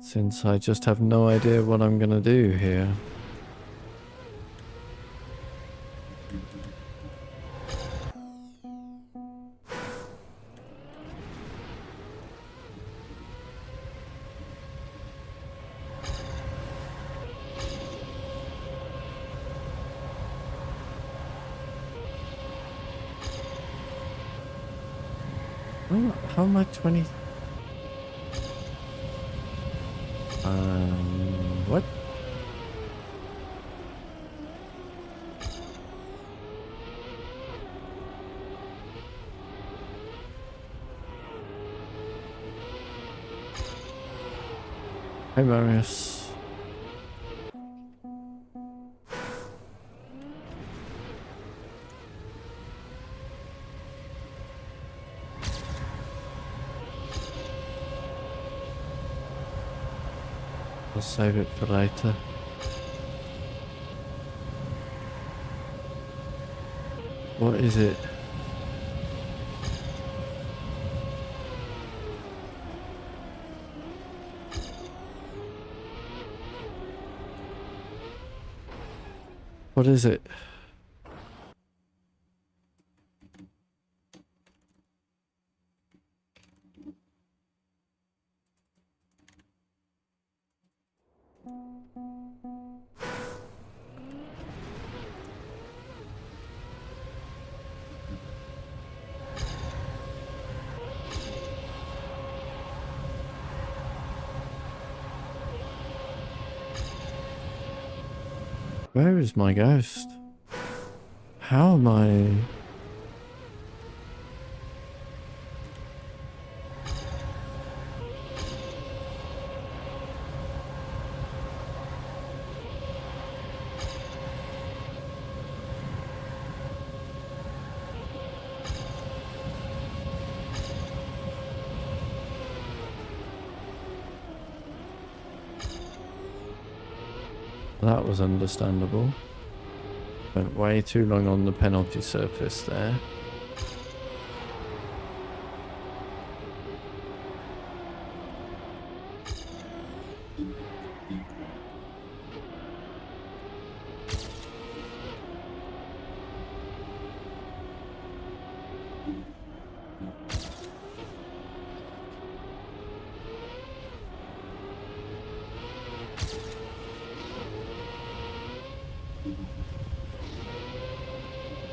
Since I just have no idea what I'm gonna do here. How am I 20? What? Hey, Marius. I'll save it for later. What is it? What is it? Where is my ghost? How am I? That was understandable. Went way too long on the penalty surface there.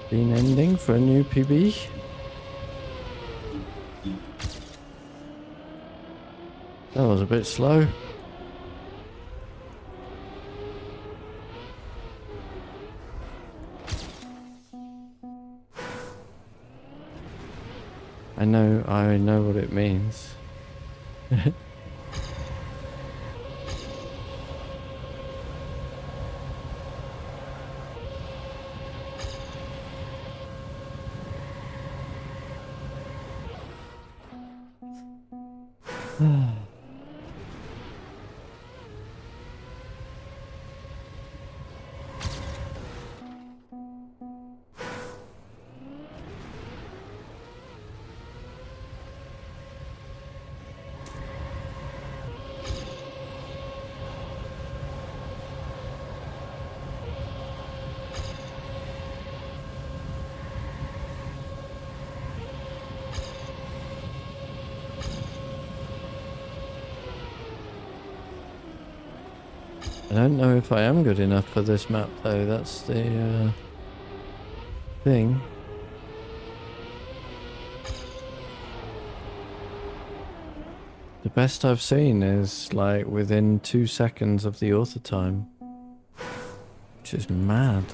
Been ending for a new PB. That was a bit slow. I know what it means. I don't know if I am good enough for this map though, that's the thing. The best I've seen is like within 2 seconds of the author time, which is mad.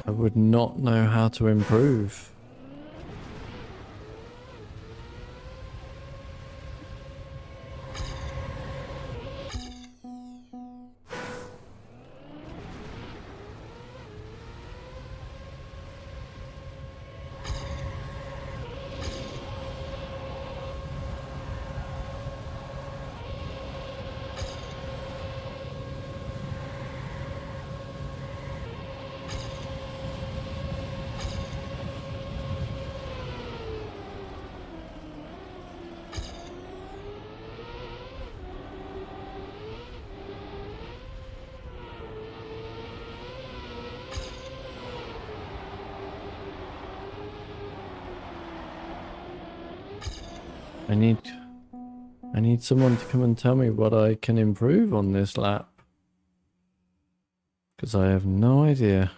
I would not know how to improve. I need someone to come and tell me what I can improve on this lap. Because I have no idea.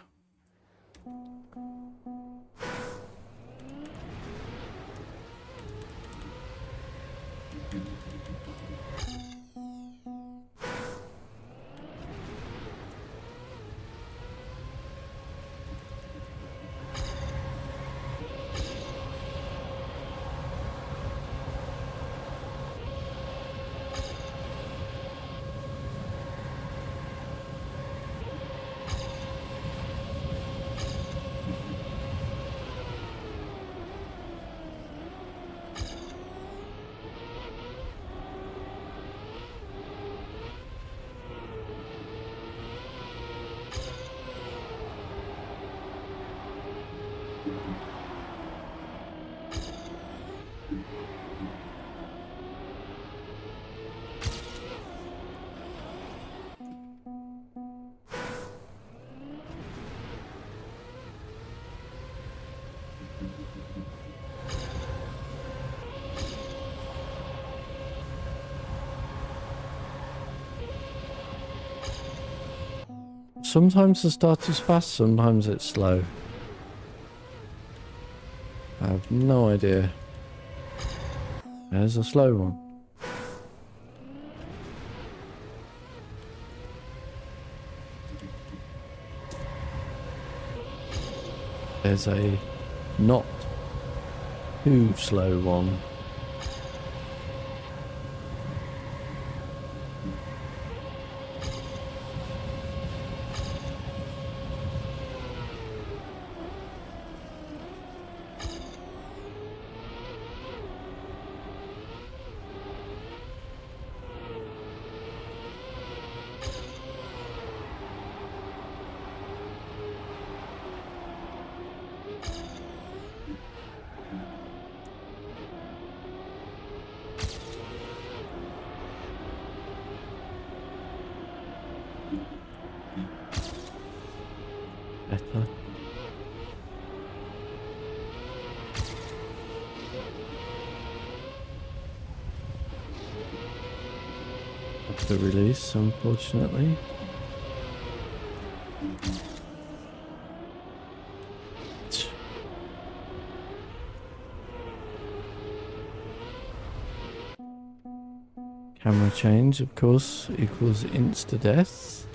Sometimes the start is fast, sometimes it's slow. I have no idea. There's a slow one. There's a not too slow one. Better. Have to release, unfortunately. Camera change, of course, equals insta-death.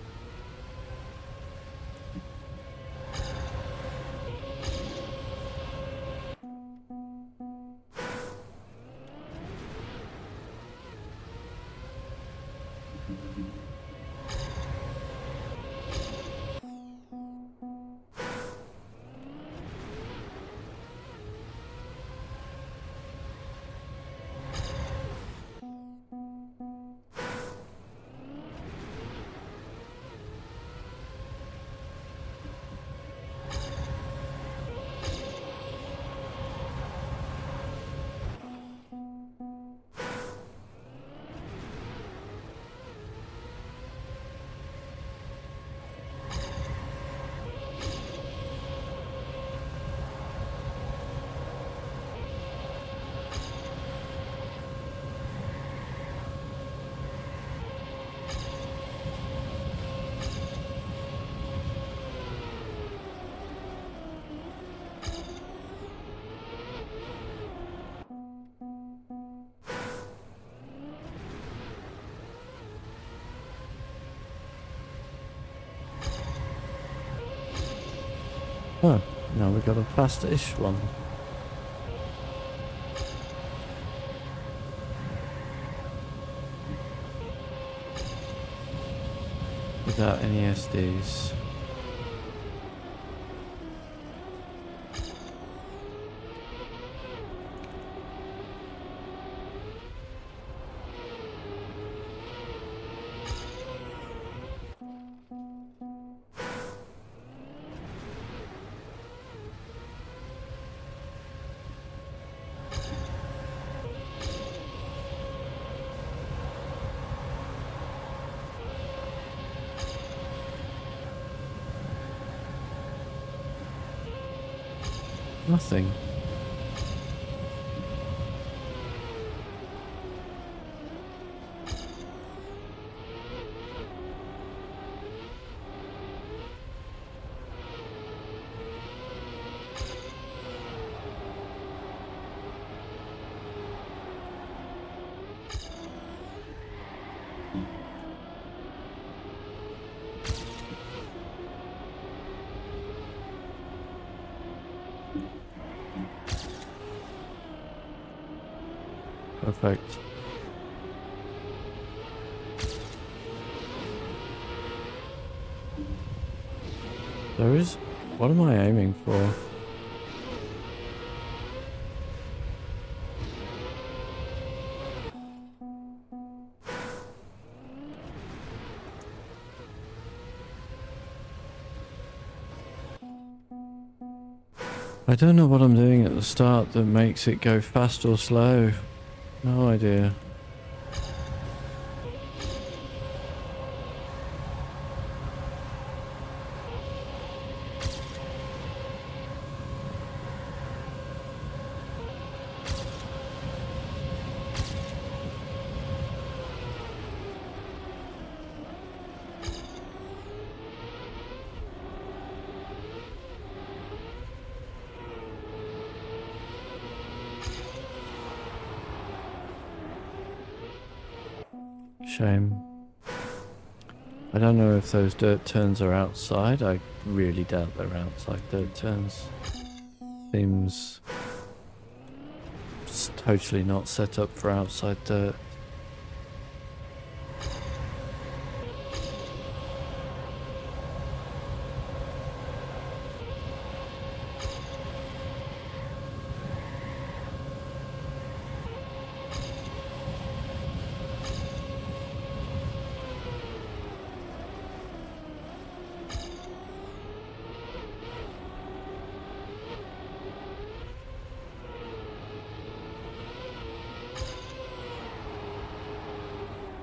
Oh, now we got a fast-ish one. Without any SDs. Nothing. Perfect. There is... What am I aiming for? I don't know what I'm doing at the start that makes it go fast or slow. No idea. Shame. I don't know if those dirt turns are outside. I really doubt they're outside dirt turns. Seems totally not set up for outside dirt.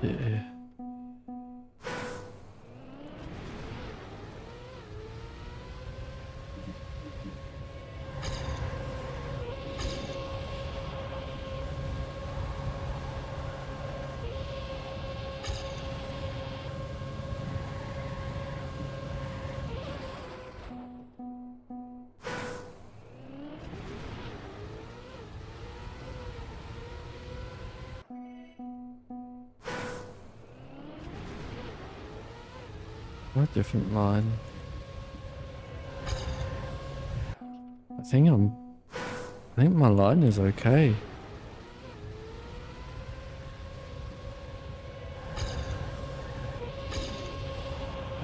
Yeah. Or a different line. I think my line is okay.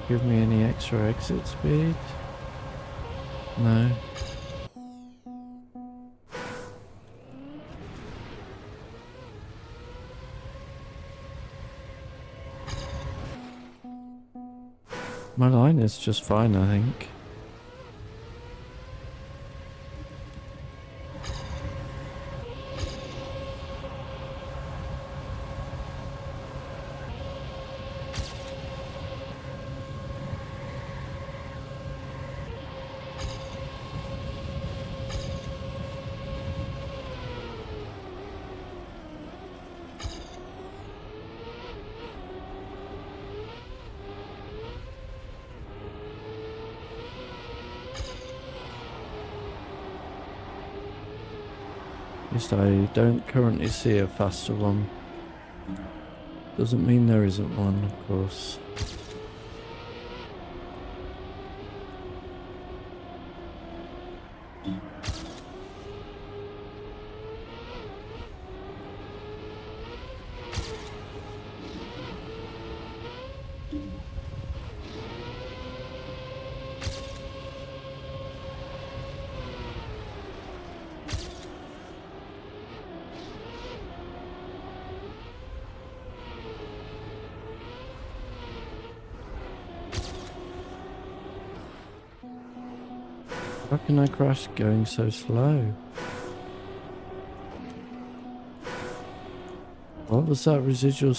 Give me any extra exit speed? No. My line is just fine, I think. At least I don't currently see a faster one. Doesn't mean there isn't one, of course. How can I crash going so slow? What was that residual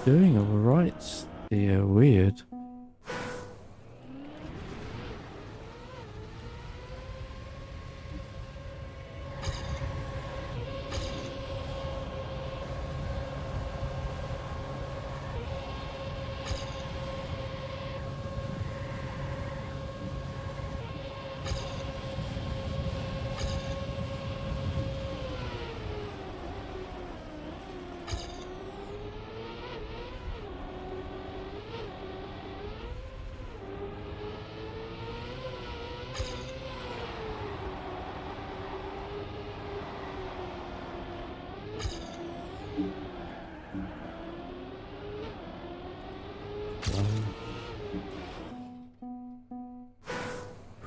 doing on the right? Yeah, weird.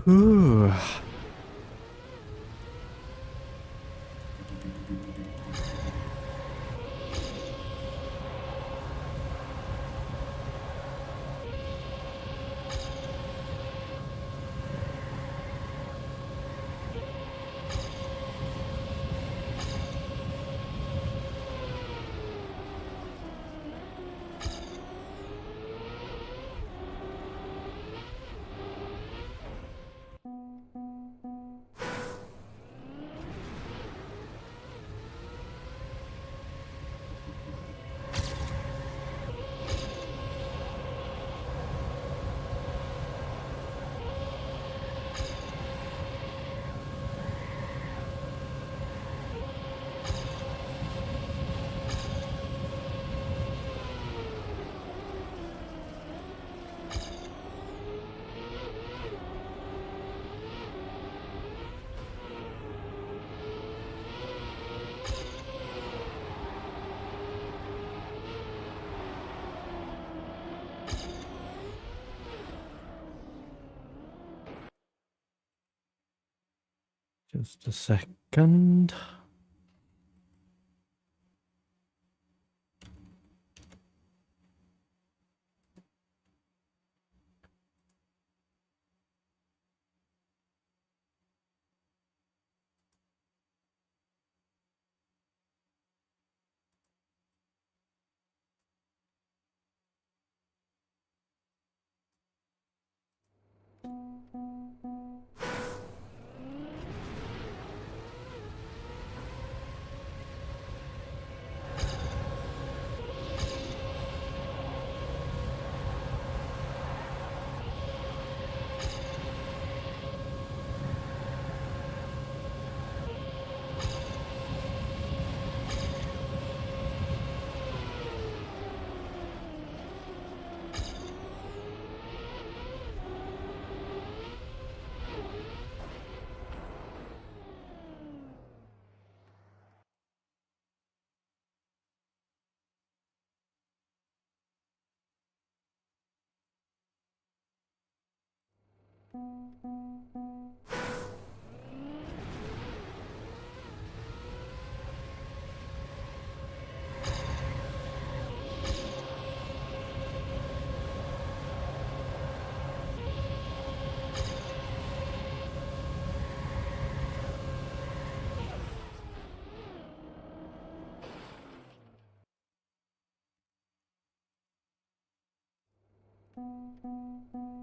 Whew. Just a second.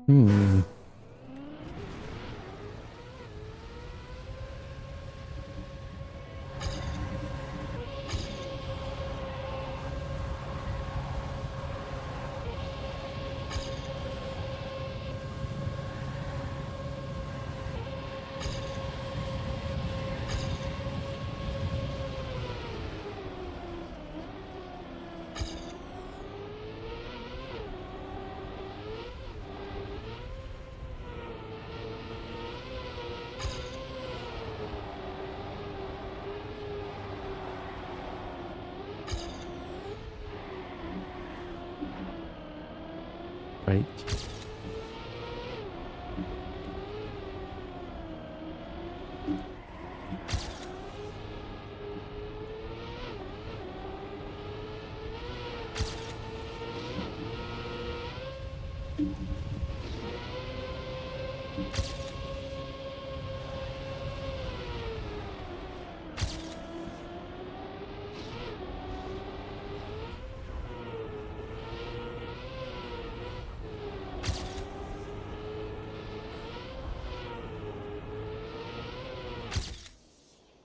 Hmm. Great.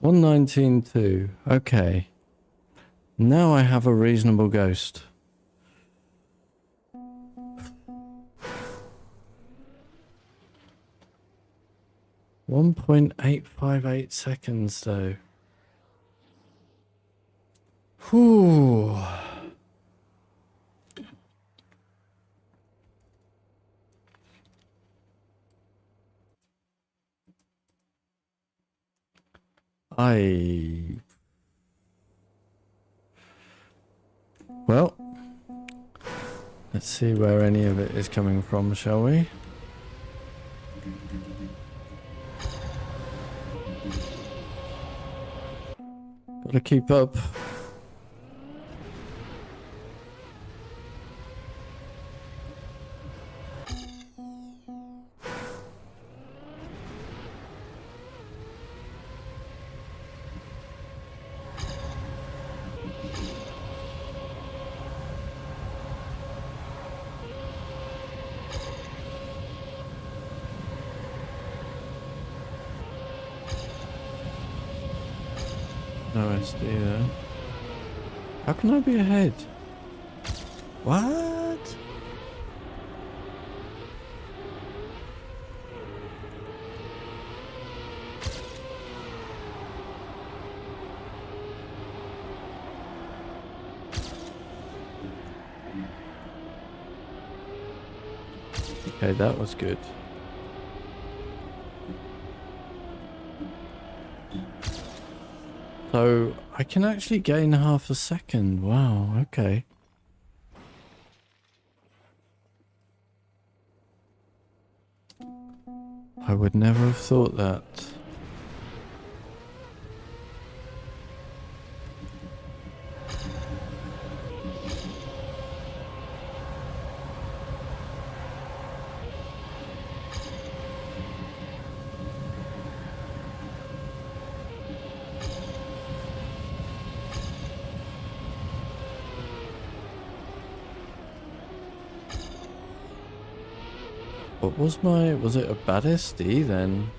One 119.2. Okay. Now I have a reasonable ghost. .858 seconds though. Whew. Well, let's see where any of it is coming from, shall we? Gotta keep up. No SD there. How can I be ahead? What? Okay, that was good. So I can actually gain half a second. Wow, okay. I would never have thought that. What was was it a bad SD then?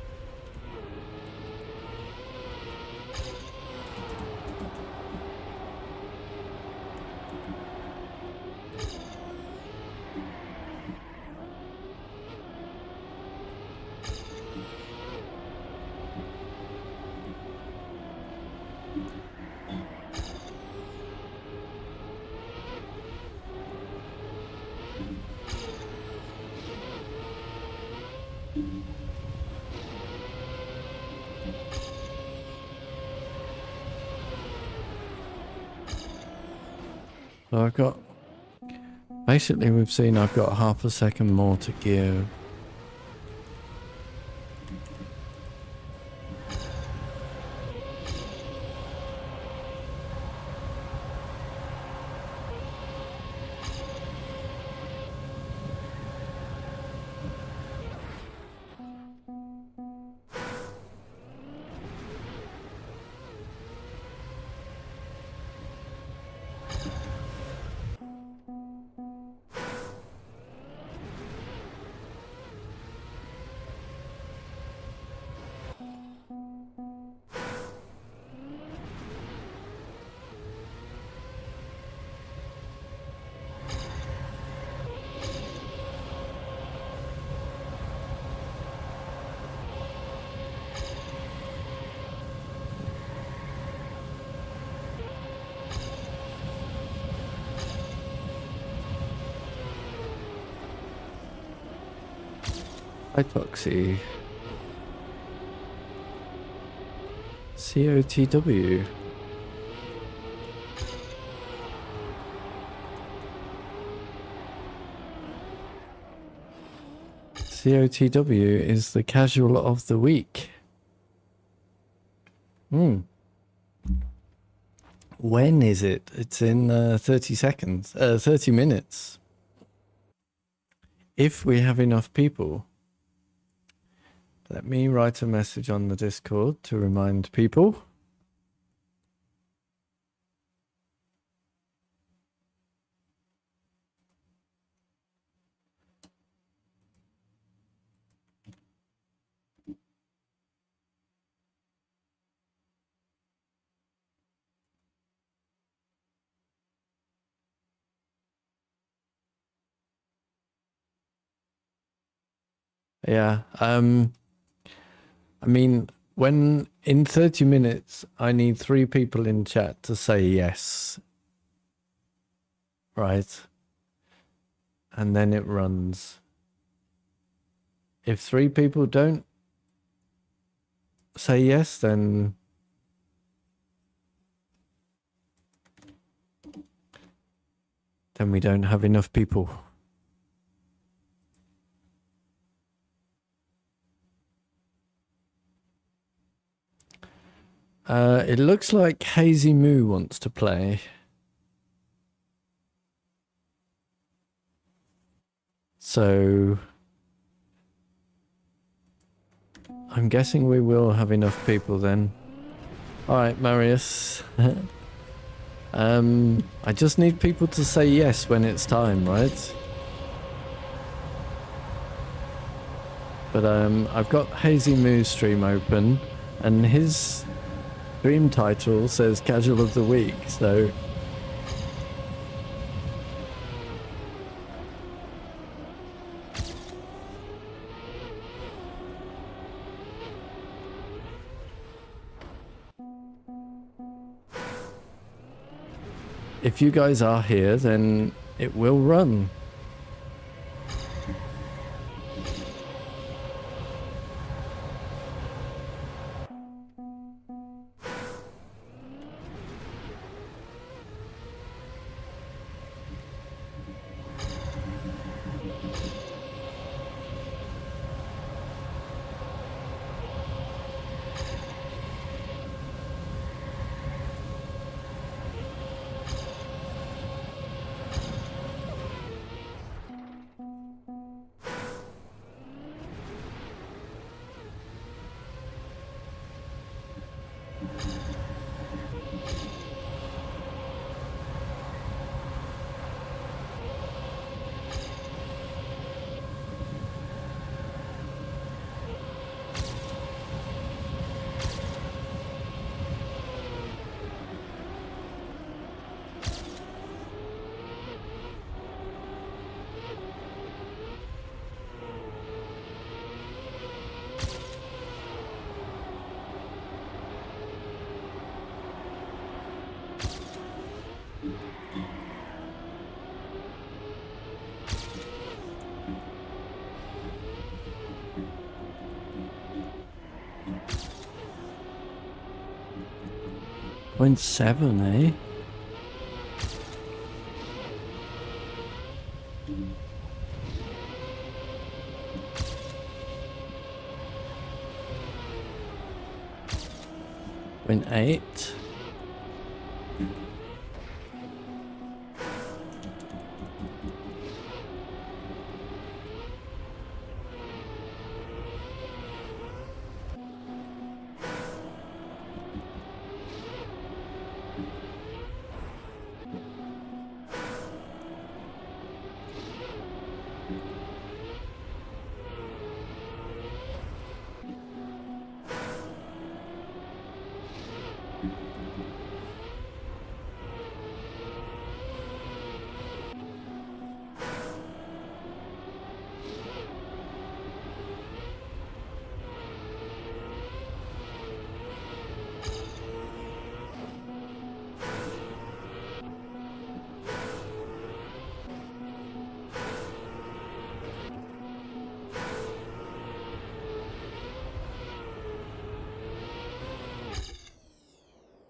So I've got, basically we've seen I've got half a second more to give. Hypoxy. COTW. COTW is the casual of the week. When is it? It's in 30 seconds. 30 minutes. If we have enough people. Let me write a message on the Discord to remind people. Yeah. I mean, when in 30 minutes, I need 3 people in chat to say yes. Right. And then it runs. If 3 people don't say yes, then we don't have enough people. It looks like Hazy Moo wants to play. So I'm guessing we will have enough people then. All right, Marius. I just need people to say yes when it's time, right? But I've got Hazy Moo stream open, and his stream title says Casual of the Week, so if you guys are here, then it will run. Point 7, eh? 0.8.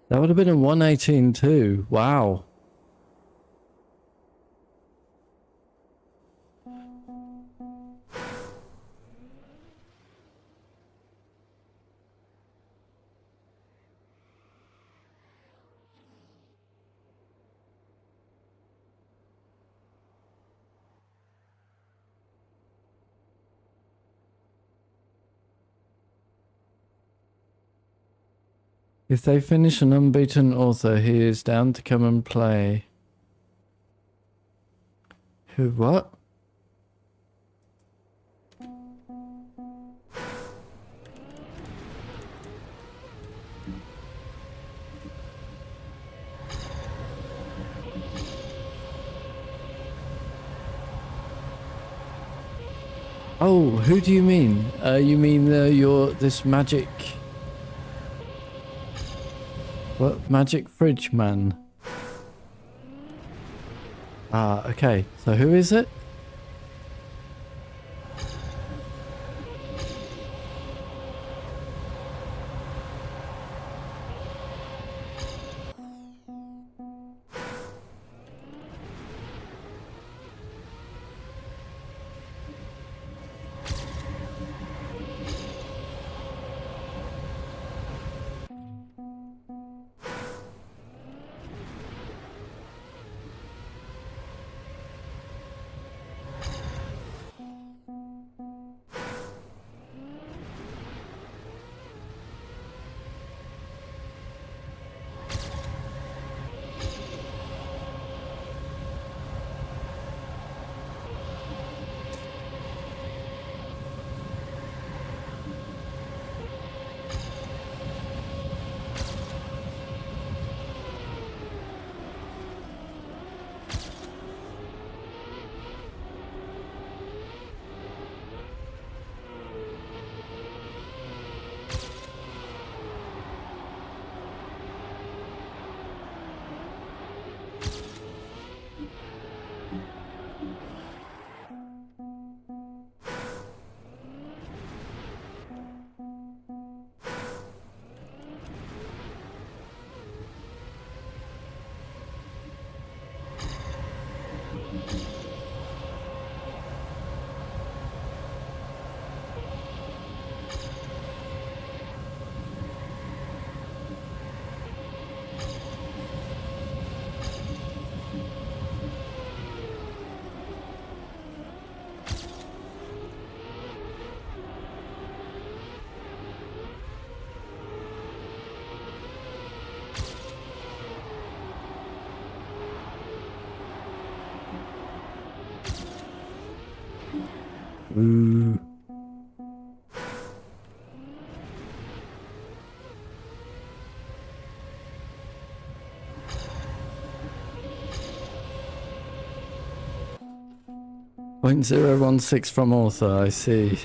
That would have been a 118 too. Wow. If they finish an unbeaten author, he is down to come and play. Who, what? Oh, who do you mean? You mean this magic... What? Magic fridge man? Ah, okay. So who is it? Ooh. .016 from author, I see.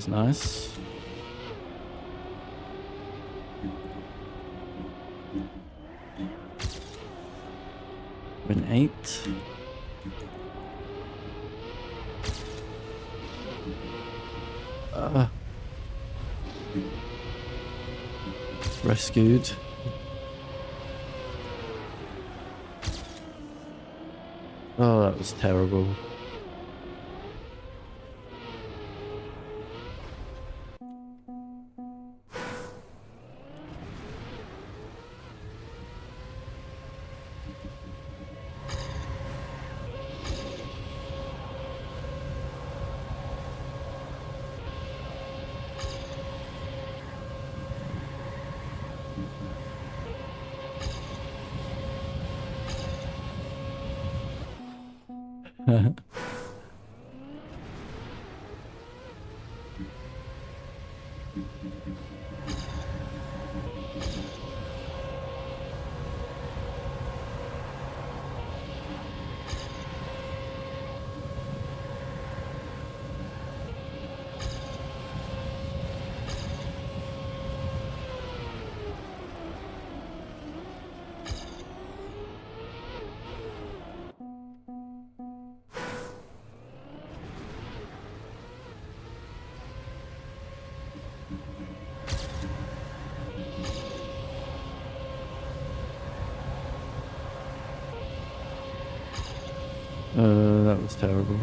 was nice. Win 8. Rescued. Oh, that was terrible. That was terrible.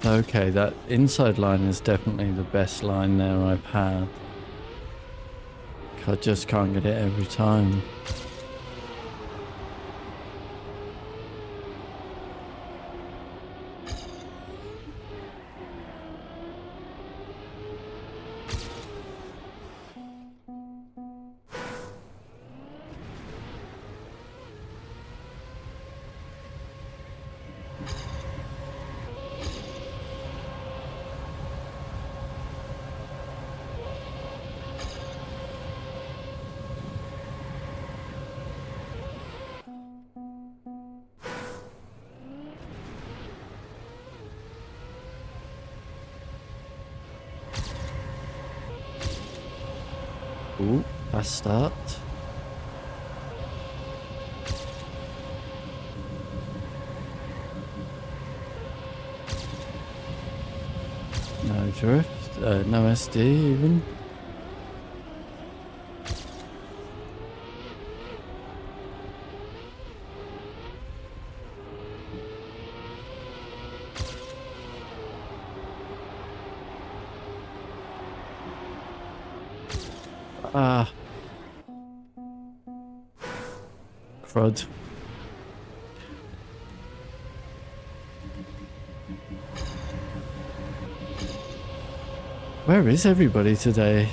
Okay, that inside line is definitely the best line there I've had. I just can't get it every time. Ooh, fast start. No drift, no SD even. Ah. Crud. Where is everybody today?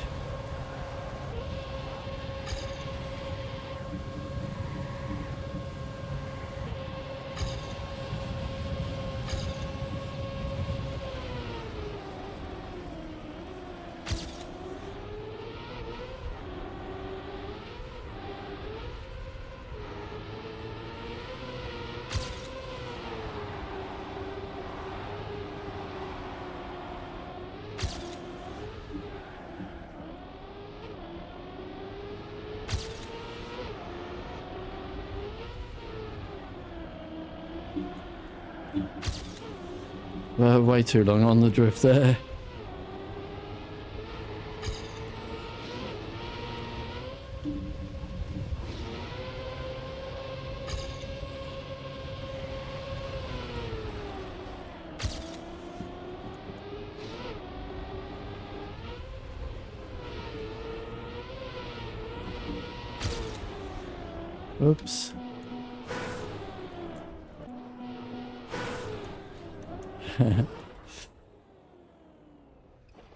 Way too long on the drift there. Oops.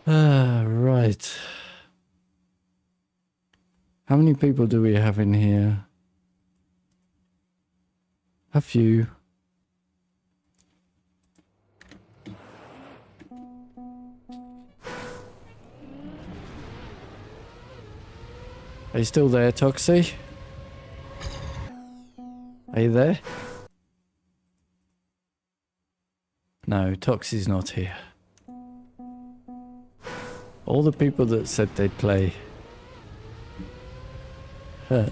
Right. How many people do we have in here? A few. Are you still there, Toxie? Are you there? No, Toxie's not here. All the people that said they'd play. Huh.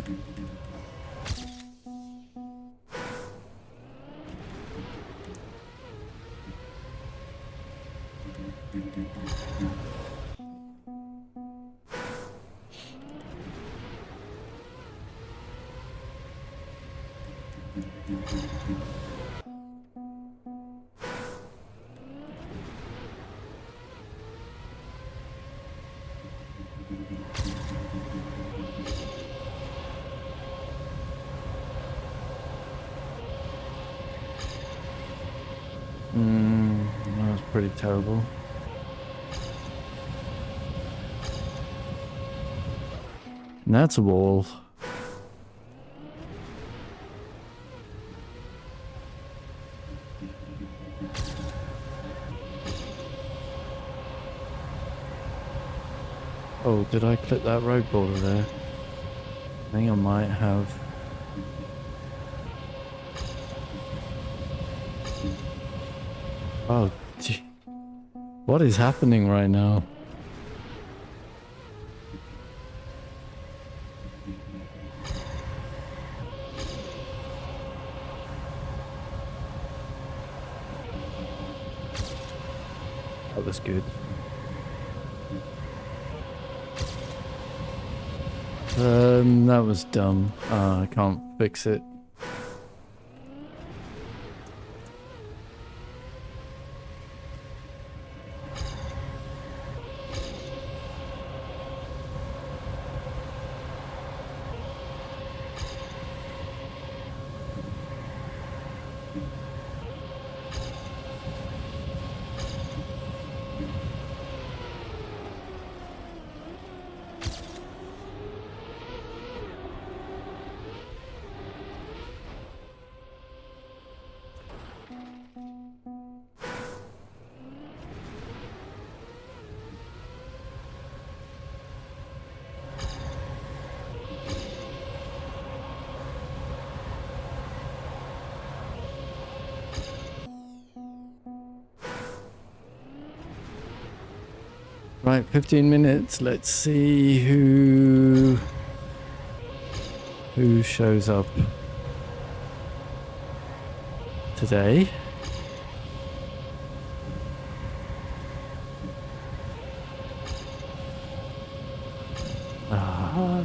That was pretty terrible. And that's a wall. Oh, did I clip that road border there? I think I might have. Oh, gee. What is happening right now? That was good. That was dumb. I can't fix it. Right, 15 minutes. Let's see who shows up today.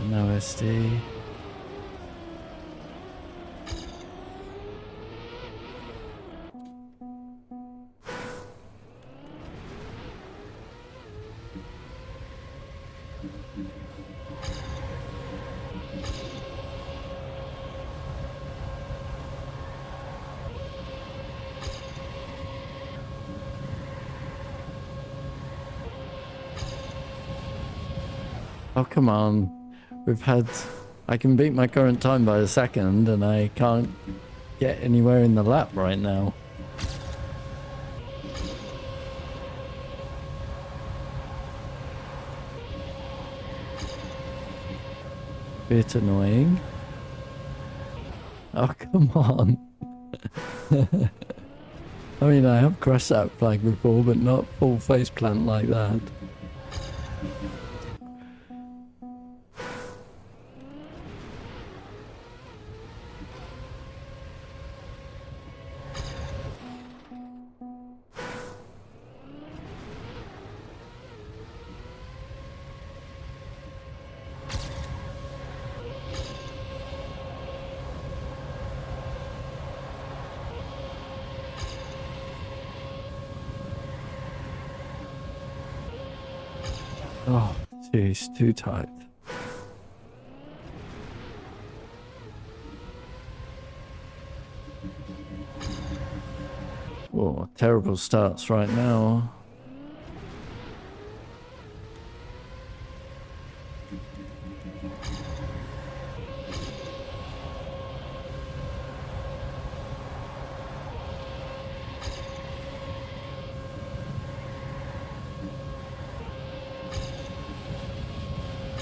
No SD. Oh, come on. I can beat my current time by a second and I can't get anywhere in the lap right now. Bit annoying. Oh, come on. I mean, I have crushed that flag before, but not full face plant like that. Oh, jeez, too tight. Oh, terrible starts right now.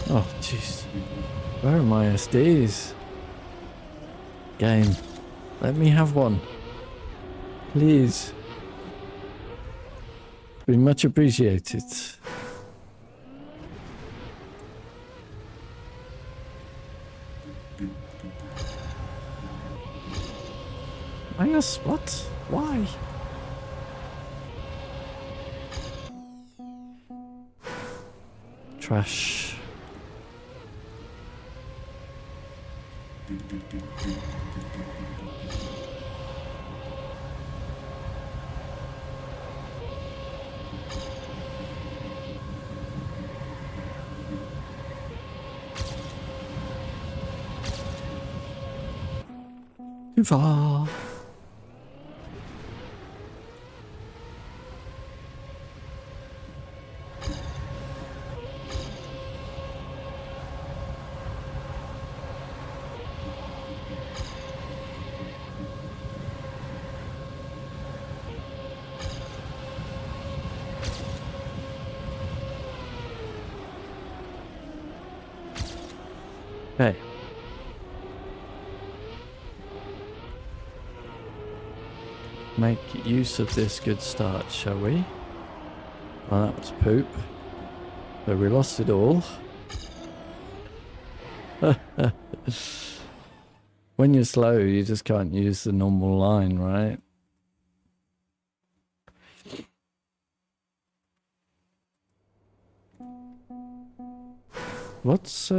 Oh, jeez. Where are my SDs? Game. Let me have one. Please. Be much appreciated. Minus what? Why? Trash. Too far. Okay. Make use of this good start, shall we? Well, that was poop. So we lost it all. When you're slow, you just can't use the normal line, right? What's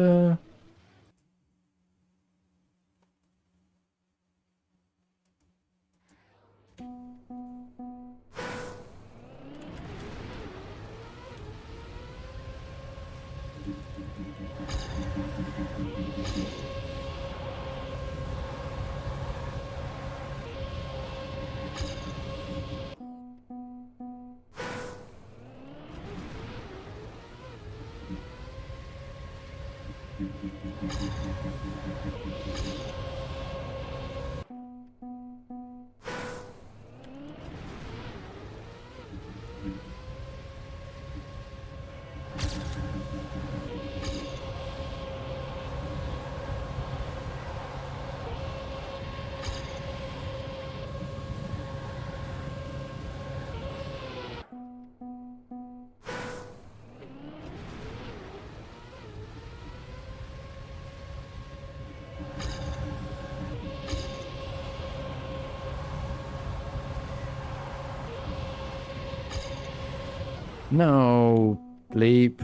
no bleep?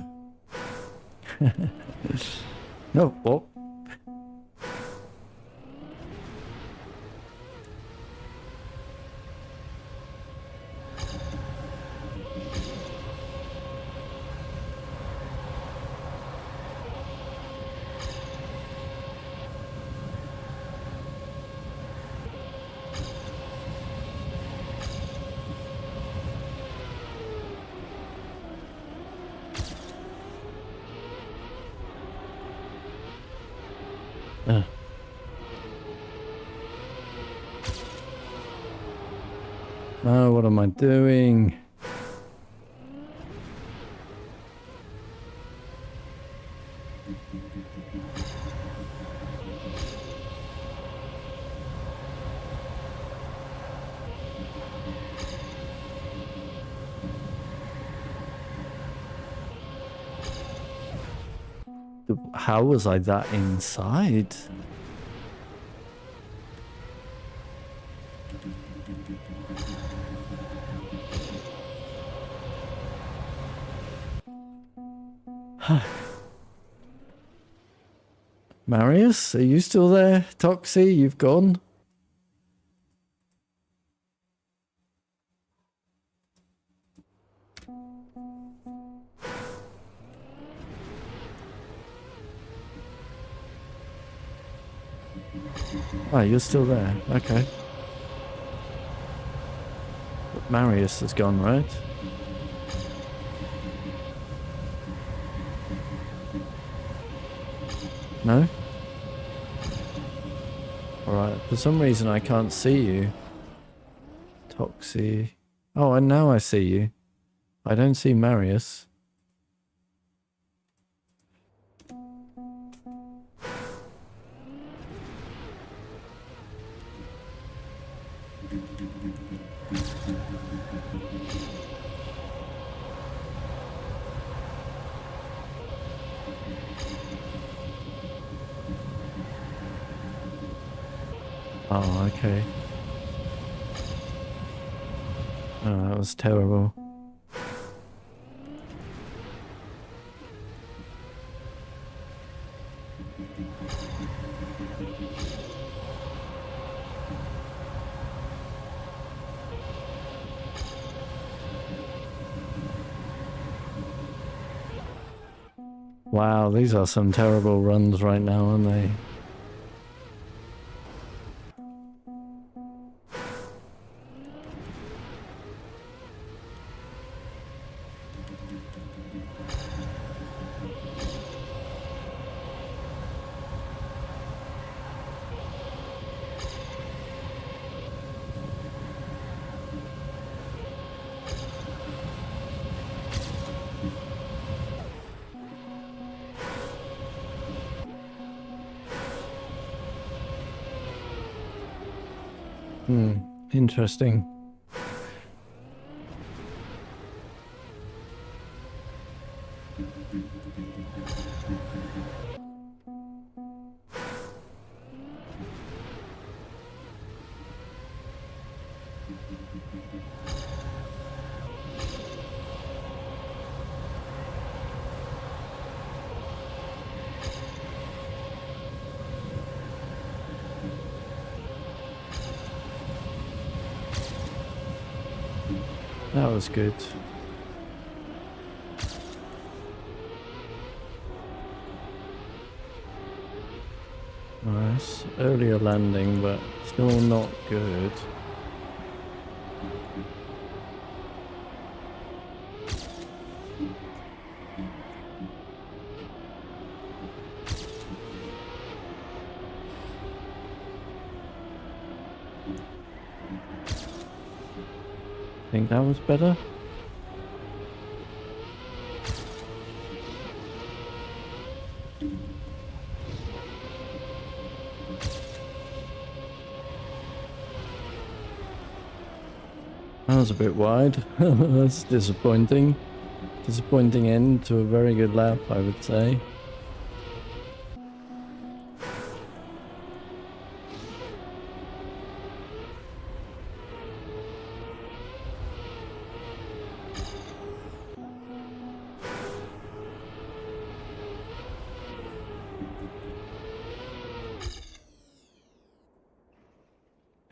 No, what? Oh, what am I doing? How was I that inside? Marius, are you still there? Toxie, you've gone? Oh, you're still there. Okay. But Marius has gone, right? No? Alright, for some reason I can't see you. Toxie. Oh, and now I see you. I don't see Marius. Oh, okay. Oh, that was terrible. Wow, these are some terrible runs right now, aren't they? Interesting. That was good. Nice. Earlier landing, but still not good. Think that was better? That was a bit wide. That's disappointing. Disappointing end to a very good lap, I would say.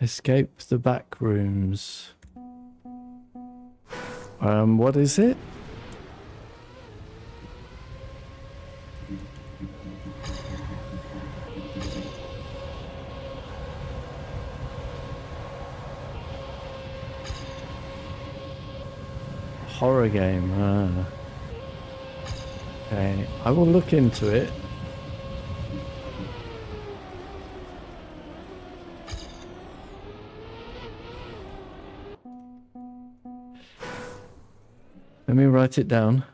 Escape the back rooms. What is it? Horror game. Okay, I will look into it. Let me write it down.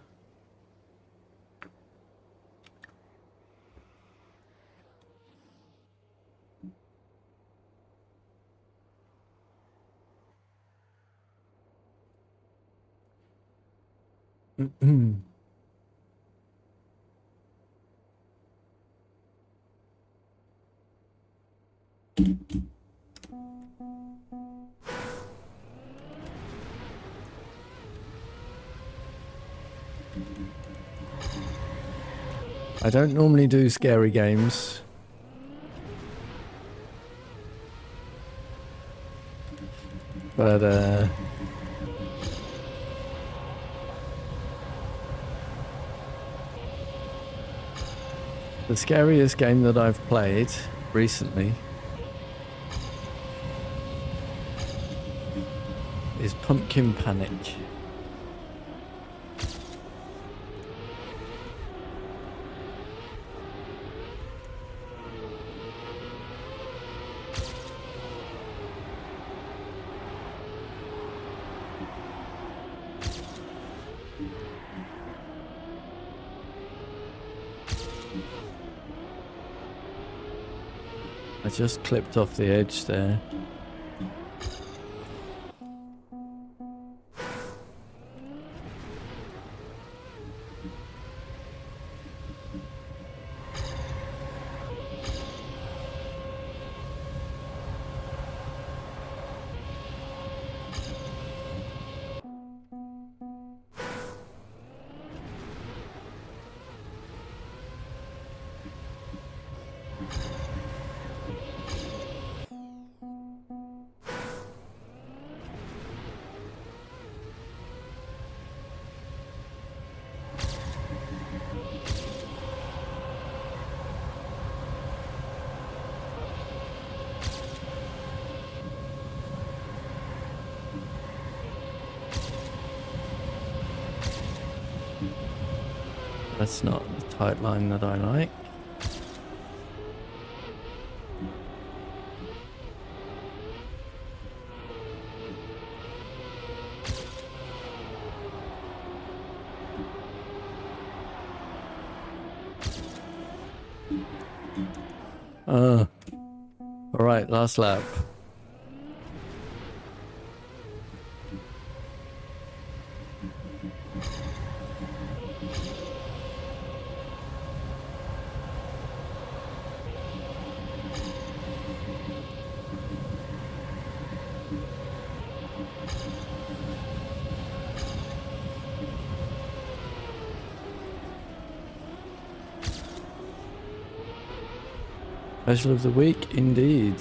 I don't normally do scary games. But, the scariest game that I've played recently is Pumpkin Panic. I just clipped off the edge there. That's not the tight line that I like. All right, last lap. Special of the week, indeed.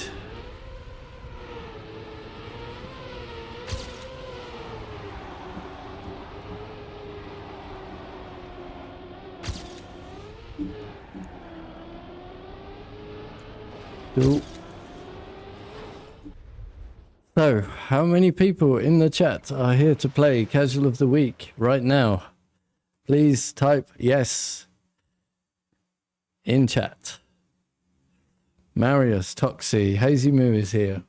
Cool. So, how many people in the chat are here to play Casual of the Week right now? Please type yes in chat. Marius, Toxie, Hazy Moo is here.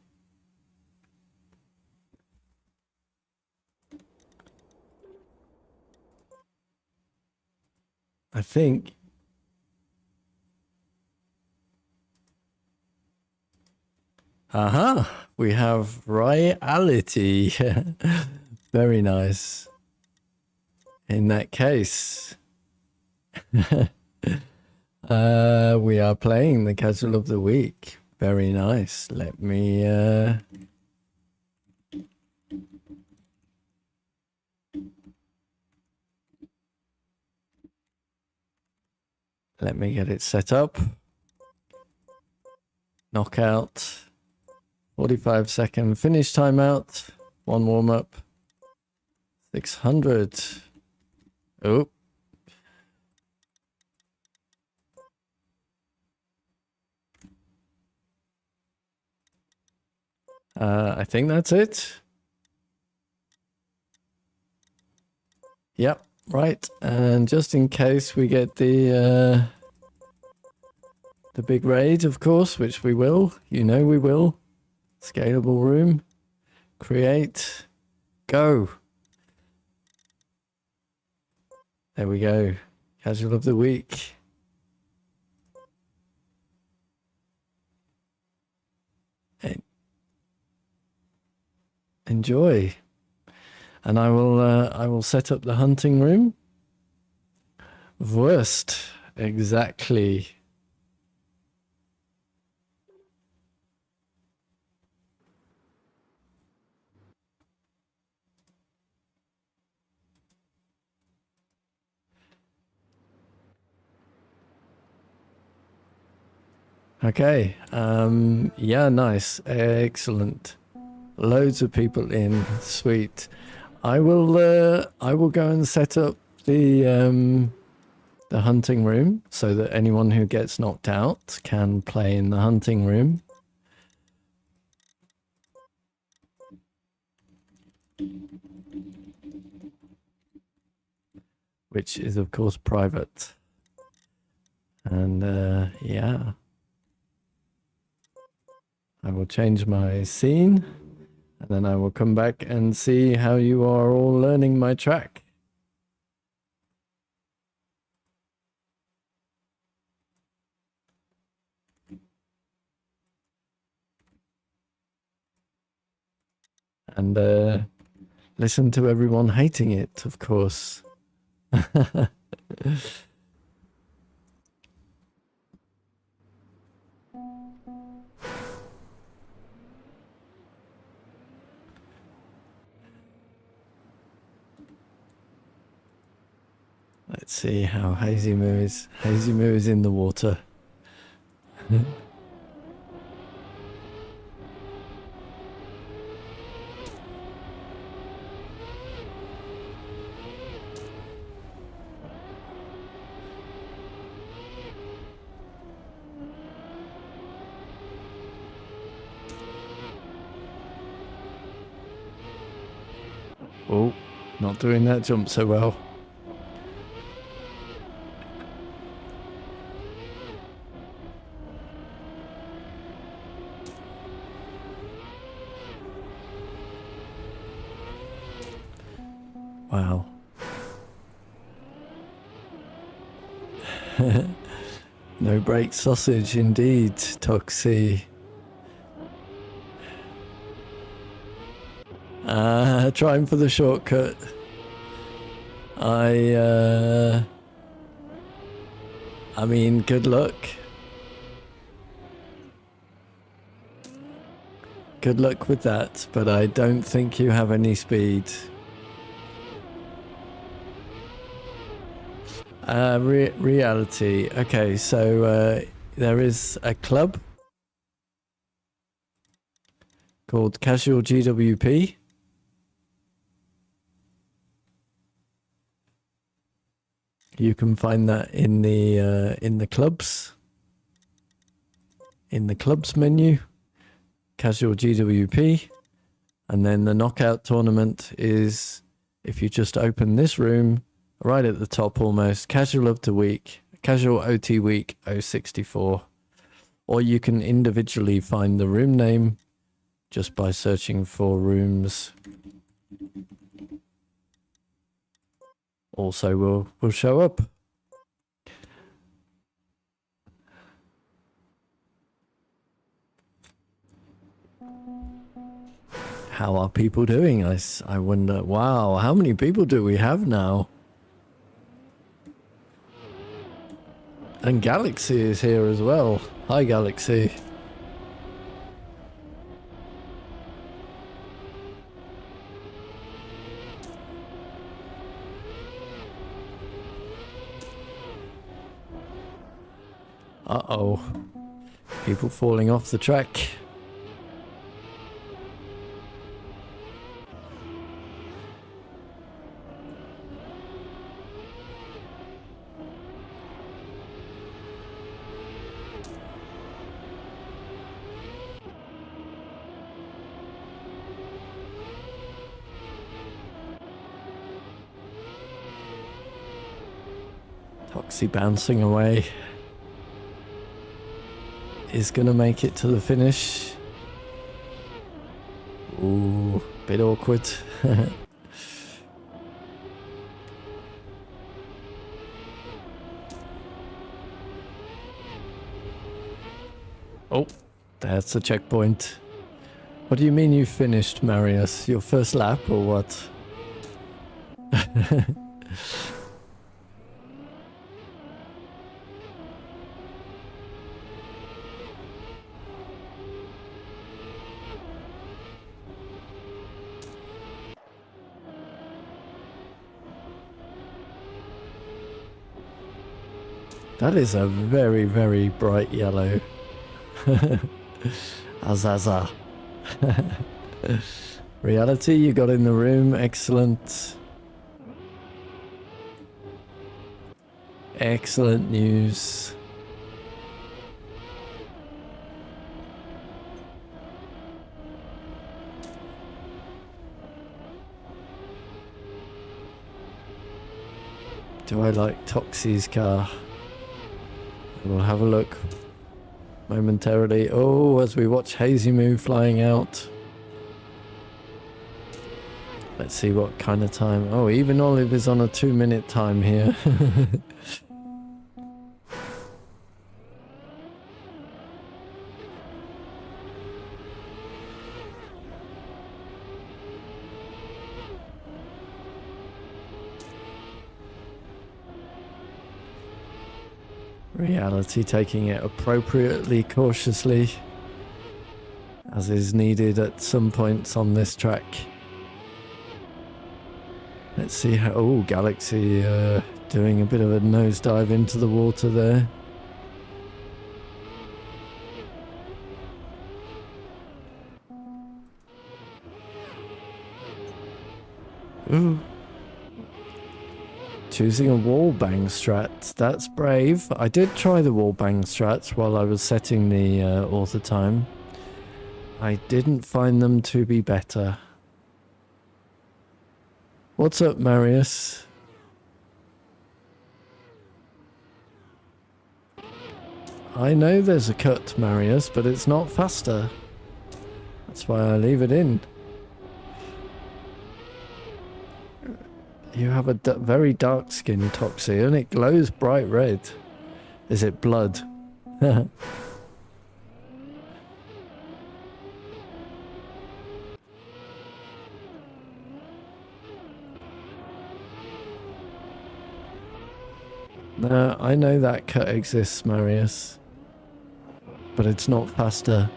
I think. Aha, we have reality. Very nice. In that case, we are playing the Casual of the Week. Very nice. Let me get it set up. Knockout. 45-second finish timeout. One warm up. 600. Oh. I think that's it. Yep, right. And just in case we get the big raid, of course, which we will. You know we will. Scalable room. Create. Go. There we go. Casual of the week. Enjoy. And I will set up the hunting room. Wurst. Exactly. Okay. Yeah, nice. Excellent. Loads of people in. Sweet. I will go and set up the hunting room so that anyone who gets knocked out can play in the hunting room. Which is of course private. And yeah. I will change my scene and then I will come back and see how you are all learning my track. And listen to everyone hating it, of course. Let's see how Hazy Moo is. Hazy Moo is in the water. Oh, not doing that jump so well. No break sausage indeed, Toxie. Trying for the shortcut. I mean, good luck. Good luck with that, but I don't think you have any speed. Reality. Okay, so there is a club called Casual GWP. You can find that in the clubs. In the clubs menu, Casual GWP, and then the knockout tournament is if you just open this room right at the top almost, Casual of the Week, Casual OT Week 064, or you can individually find the room name just by searching for rooms. Also will show up. How are people doing? I wonder. Wow, how many people do we have now? And Galaxy is here as well. Hi, Galaxy. Uh-oh. People falling off the track. Toxie bouncing away. Is gonna make it to the finish. Ooh, bit awkward. Oh, that's a checkpoint. What do you mean you finished, Marius? Your first lap or what? That is a very, very bright yellow. Azaza. Reality, you got in the room. Excellent. Excellent news. Do I like Toxie's car? We'll have a look momentarily. Oh, as we watch Hazy Moo flying out. Let's see what kind of time. Oh, even Olive is on a 2-minute time here. Reality taking it appropriately cautiously, as is needed at some points on this track. Let's see how... Oh, Galaxy doing a bit of a nosedive into the water there. Ooh. Choosing a wall bang strat. That's brave. I did try the wall bang strats while I was setting the author time. I didn't find them to be better. What's up, Marius? I know there's a cut, Marius, but it's not faster. That's why I leave it in. You have a very dark skin, Toxie, and it glows bright red. Is it blood? No, I know that cut exists, Marius. But it's not faster.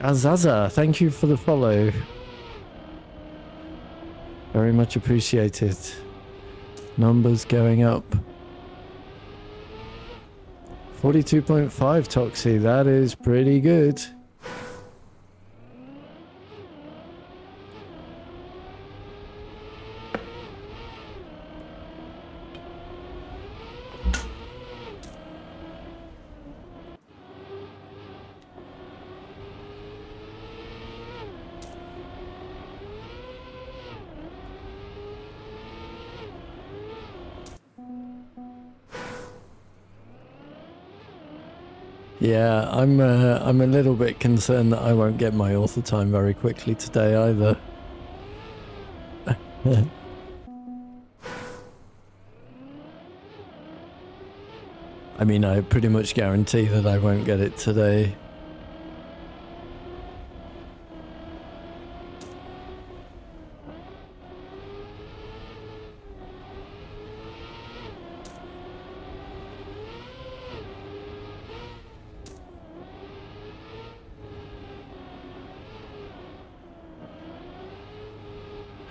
Azaza, thank you for the follow. Very much appreciated. Numbers going up. 42.5 Toxie, that is pretty good. Yeah, I'm a little bit concerned that I won't get my author time very quickly today either. I mean, I pretty much guarantee that I won't get it today.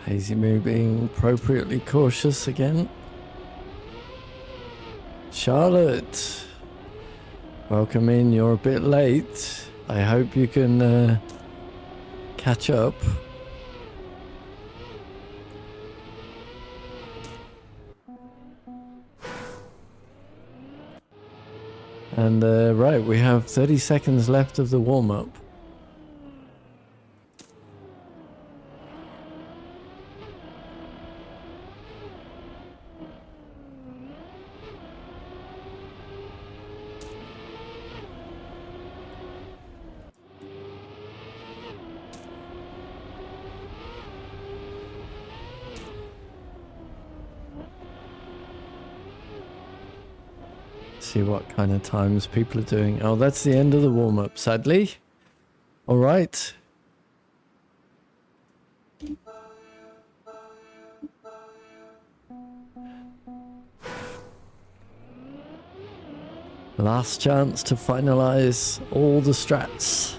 Hazy Moo being appropriately cautious again. Charlotte, welcome in. You're a bit late. I hope you can catch up. And right, we have 30 seconds left of the warm-up. See what kind of times people are doing. Oh, that's the end of the warm-up, sadly. All right. Last chance to finalize all the strats.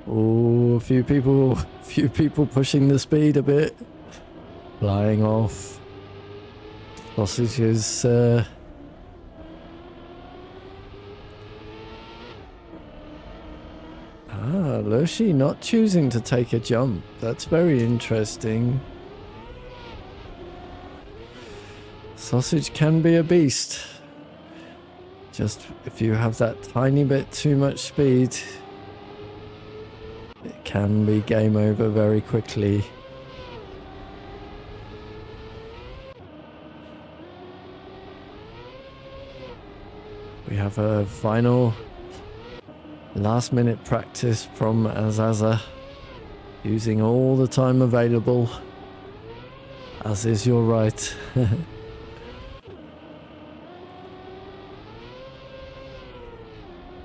Oh, a few people pushing the speed a bit. Flying off. Sausages, Lurshi not choosing to take a jump. That's very interesting. Sausage can be a beast. Just if you have that tiny bit too much speed, it can be game over very quickly. We have a final last minute practice from Azaza, using all the time available, as is your right.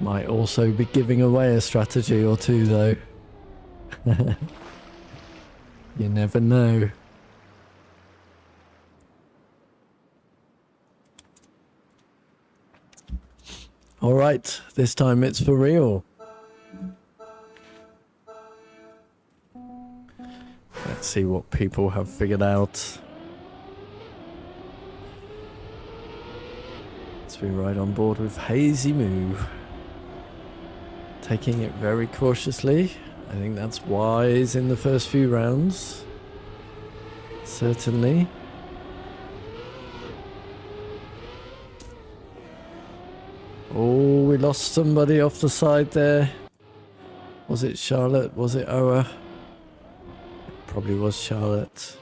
Might also be giving away a strategy or two though. You never know. All right, this time it's for real. Let's see what people have figured out. Let's be right on board with Hazy Moo. Taking it very cautiously. I think that's wise in the first few rounds. Certainly. Oh, we lost somebody off the side there. Was it Charlotte? Was it Oa? It probably was Charlotte.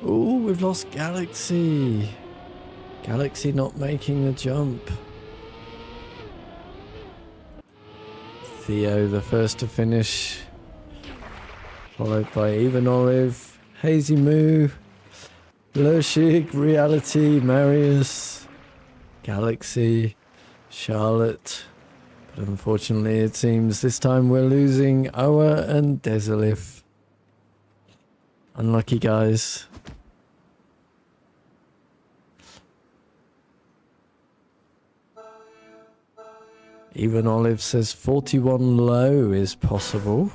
Oh, we've lost Galaxy. Galaxy not making the jump. Theo the first to finish. Followed by Even Olive, Hazy Moo, Lurshig, Reality, Marius, Galaxy, Charlotte. But unfortunately it seems this time we're losing Oa and Desilif. Unlucky guys. Even Olive says 41 low is possible.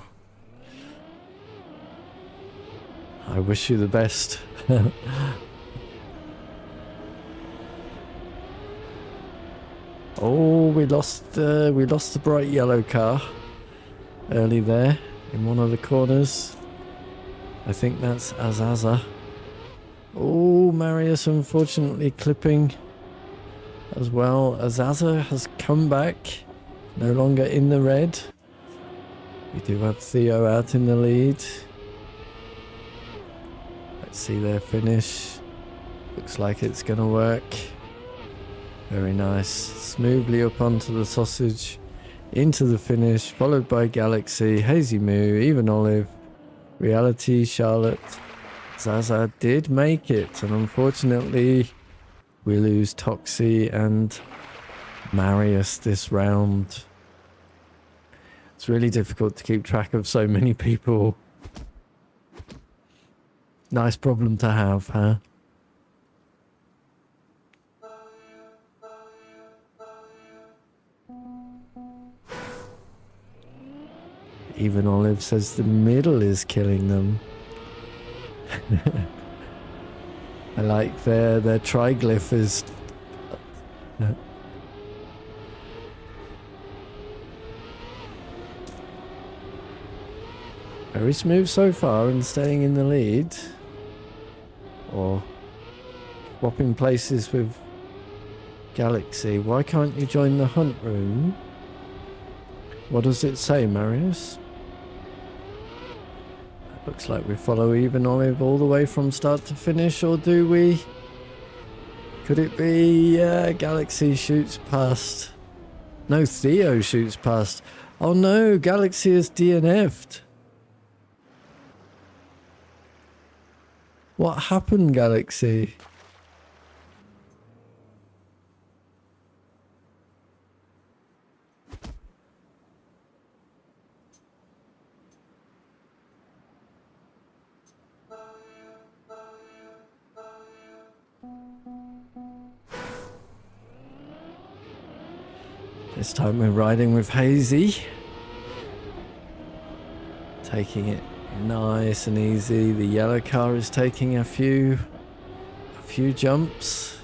I wish you the best. Oh, we lost the bright yellow car early there in one of the corners. I think that's Azaza. Oh, Marius unfortunately clipping as well. Azaza has come back, no longer in the red. We do have Theo out in the lead. Let's see their finish. Looks like it's gonna work. Very nice. Smoothly up onto the sausage, into the finish, followed by Galaxy, Hazy Moo, Even Olive, Reality, Charlotte. Zaza did make it, and unfortunately we lose Toxie and Marius this round. It's really difficult to keep track of so many people. Nice problem to have, huh? Even Olive says the middle is killing them. I like their triglyph is... Very smooth so far and staying in the lead. Or swapping places with Galaxy. Why can't you join the hunt room? What does it say, Marius? Looks like we follow Even Olive all the way from start to finish, or do we? Could it be Galaxy shoots past? No, Theo shoots past. Oh no, Galaxy is DNF'd. What happened, Galaxy? This time we're riding with Hazy. Taking it nice and easy. The yellow car is taking a few jumps.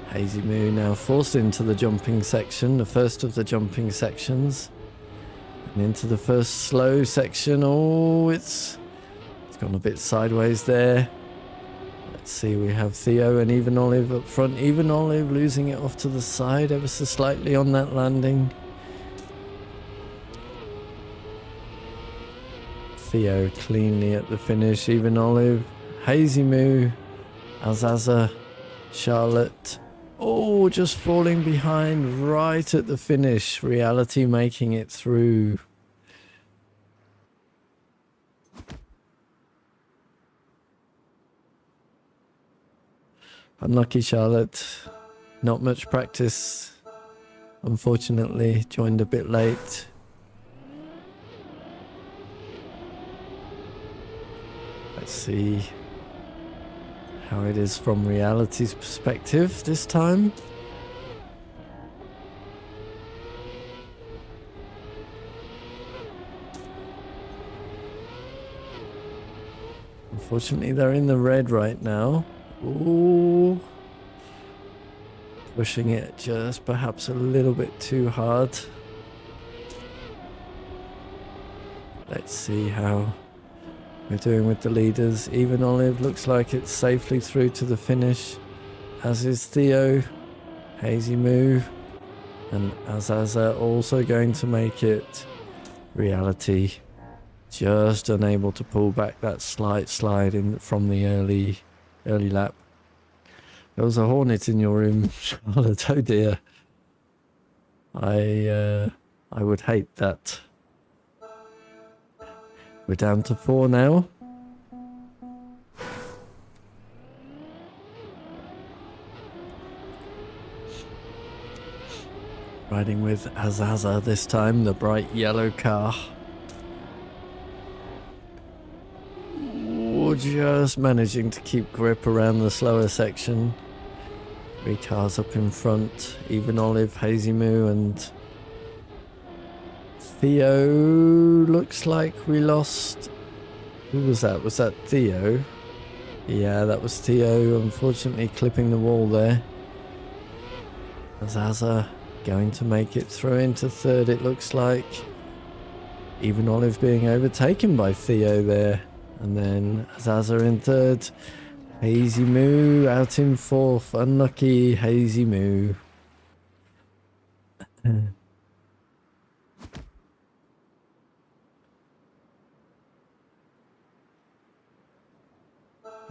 Hazy Moo now forced into the jumping section, the first of the jumping sections. And into the first slow section. Oh, it's gone a bit sideways there. Let's see, we have Theo and Even Olive up front. Even Olive losing it off to the side ever so slightly on that landing. Theo cleanly at the finish. Even Olive, Hazy Moo, Azaza, Charlotte. Oh, just falling behind right at the finish. Reality making it through. Unlucky Charlotte. Not much practice. Unfortunately, joined a bit late. Let's see how it is from Reality's perspective this time. Unfortunately, they're in the red right now. Ooh. Pushing it just perhaps a little bit too hard. Let's see how we're doing with the leaders. Even Olive looks like it's safely through to the finish, as is Theo, Hazy Moo, and Azaza also going to make it. Reality just unable to pull back that slight slide in from the early lap. There was a hornet in your room, Charlotte. Oh dear. I would hate that. We're down to 4 now. Riding with Azaza this time, the bright yellow car. Ooh, just managing to keep grip around the slower section. 3 cars up in front. Even Olive, Hazy Moo, and Theo. Looks like we lost. Who was that? Was that Theo? Yeah, that was Theo. Unfortunately, clipping the wall there. Azaza going to make it through into 3rd, it looks like. Even Olive being overtaken by Theo there. And then Azaza in 3rd. Hazy Moo out in 4th. Unlucky Hazy Moo. I'd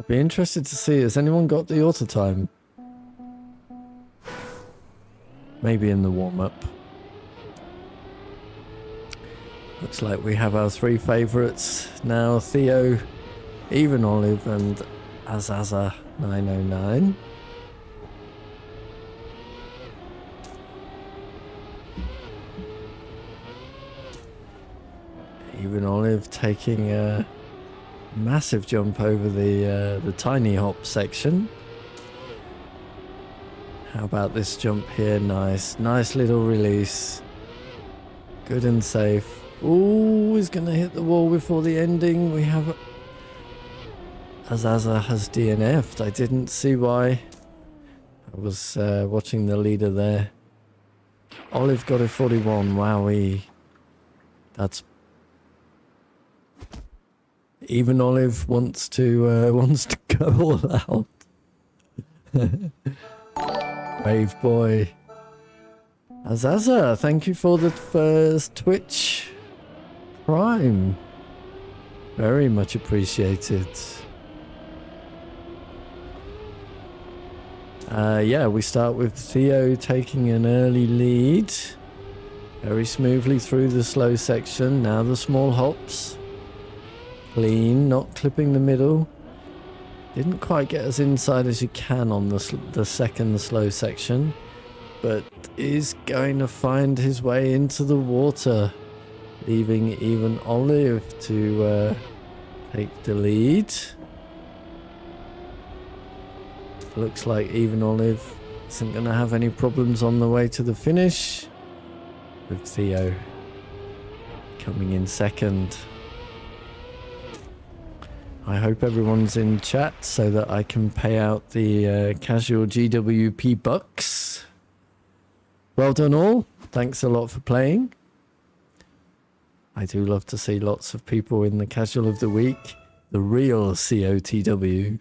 be interested to see, has anyone got the auto time? Maybe in the warm-up. Looks like we have our 3 favourites now. Theo, Even Olive, and Azaza 909. Even Olive taking a massive jump over the tiny hop section. How about this jump here? Nice little release. Good and safe. Ooh, he's gonna hit the wall before the ending. We have Azaza has DNF'd. I didn't see why. I was watching the leader there. Olive got a 41. Wowee. That's even Olive wants to go all out. Brave boy. Azaza, thank you for the first Twitch Prime. Very much appreciated. Yeah, we start with Theo taking an early lead. Very smoothly through the slow section. Now the small hops. Clean, not clipping the middle. Didn't quite get as inside as you can on the second slow section. But is going to find his way into the water. Leaving even Olive to take the lead. Looks like even Olive isn't going to have any problems on the way to the finish. With Theo coming in second. I hope everyone's in chat so that I can pay out the casual GWP bucks. Well done all. Thanks a lot for playing. I do love to see lots of people in the casual of the week. The real COTW.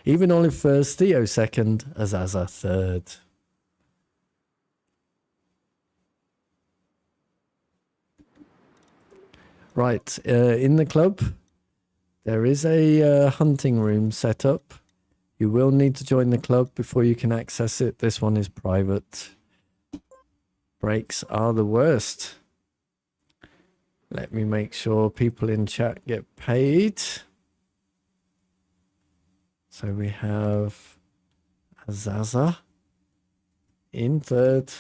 Even Olive first, Theo second, Azaza third. Right, in the club, there is a hunting room set up. You will need to join the club before you can access it. This one is private. Breaks are the worst. Let me make sure people in chat get paid. So we have Azaza in third.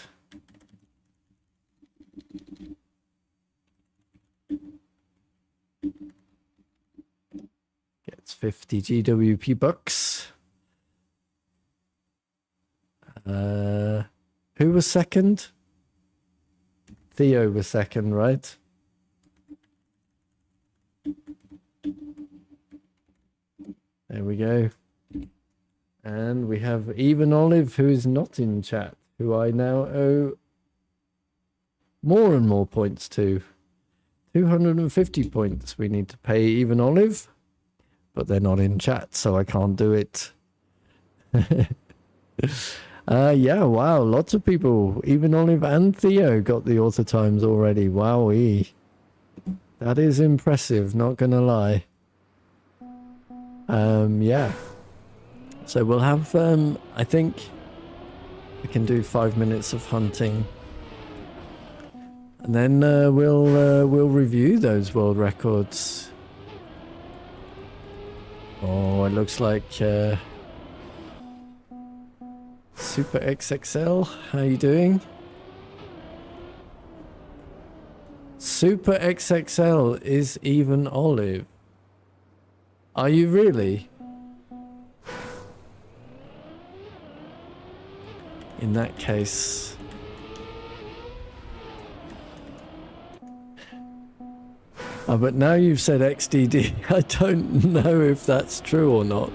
Gets 50 GWP bucks. Who was second? Theo was second, right? There we go. And we have Even Olive, who is not in chat, who I now owe more and more points to. 250 points we need to pay Even Olive, but they're not in chat, so I can't do it. Yeah, wow, lots of people. Even Olive and Theo got the author times already. Wowee. That is impressive, not gonna lie. Yeah. So we'll have, I think we can do 5 minutes of hunting. And then we'll review those world records. Oh, it looks like Super XXL. How you doing? Super XXL is Even Olive. Are you really? In that case... Oh, but now you've said XDD, I don't know if that's true or not.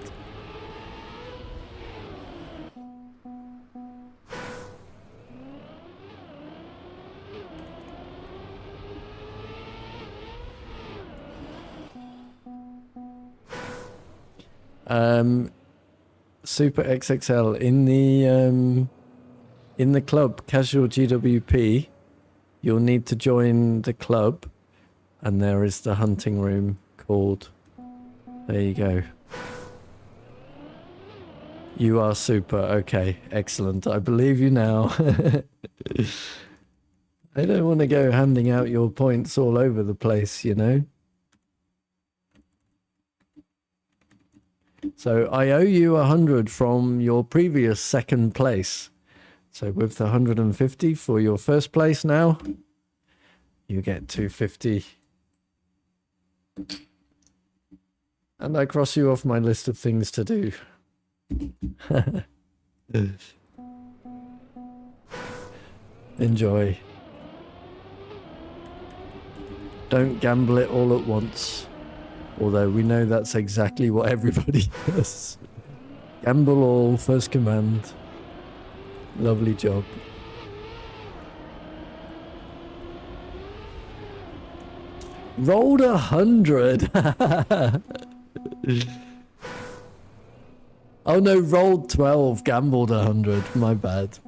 Super XXL in the club Casual GWP, you'll need to join the club. And there is the hunting room called. There you go. You are super. Okay, excellent. I believe you now. I don't want to go handing out your points all over the place, you know. So I owe you 100 from your previous second place. So with the 150 for your first place now, you get 250. And I cross you off my list of things to do. Enjoy. Don't gamble it all at once. Although we know that's exactly what everybody does. Gamble all, first command. Lovely job. Rolled 100. Oh no, rolled 12, gambled 100. My bad.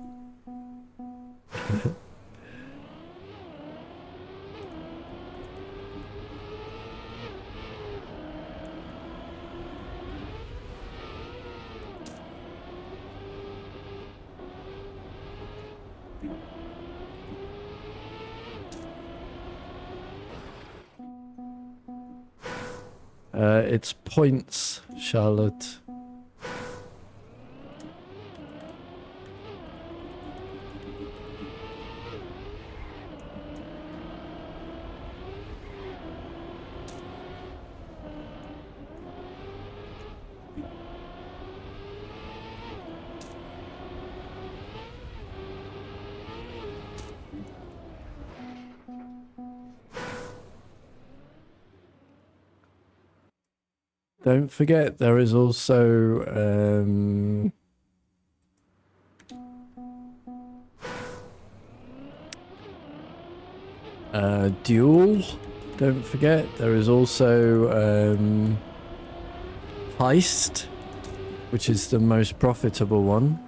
It's points, Charlotte. Don't forget, there is also duel. Don't forget, there is also heist, which is the most profitable one.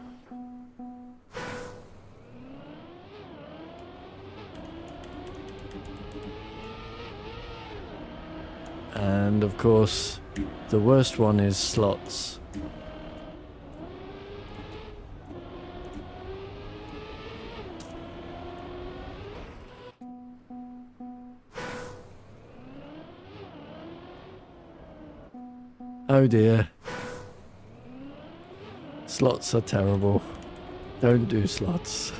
And of course, the worst one is slots. Oh dear. Slots are terrible. Don't do slots.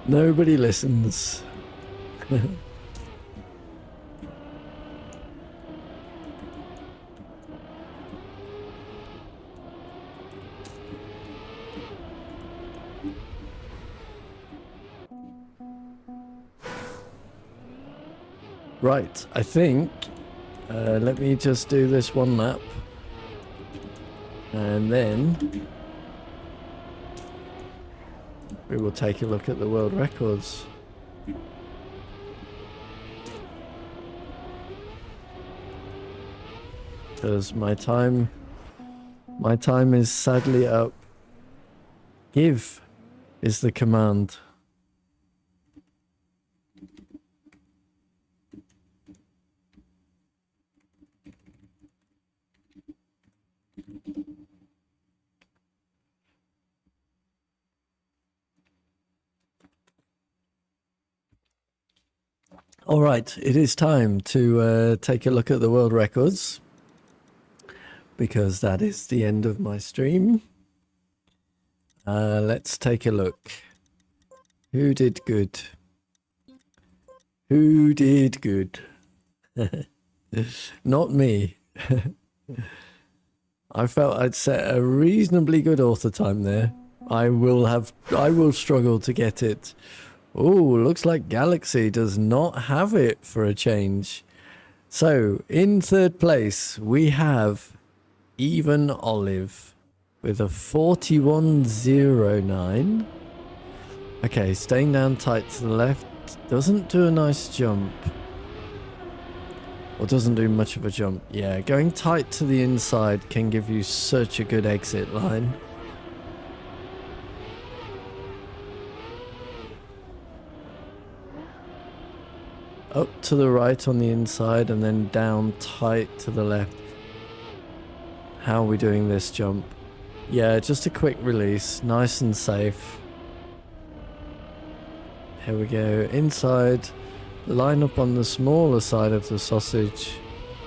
Nobody listens. Right, I think, let me just do this one lap. And then we will take a look at the world records. Because my time is sadly up. Give is the command. All right, it is time to take a look at the world records, because that is the end of my stream. Let's take a look. Who did good? Who did good? Not me. I felt I'd set a reasonably good author time there. I will struggle to get it. Oh, looks like Galaxy does not have it for a change. So, in third place, we have Even Olive with a 41.09. Okay, staying down tight to the left. Doesn't do a nice jump. Or doesn't do much of a jump. Yeah, going tight to the inside can give you such a good exit line. Up to the right on the inside and then down tight to the left. How are we doing this jump? Yeah, just a quick release, nice and safe. Here we go, inside, line up on the smaller side of the sausage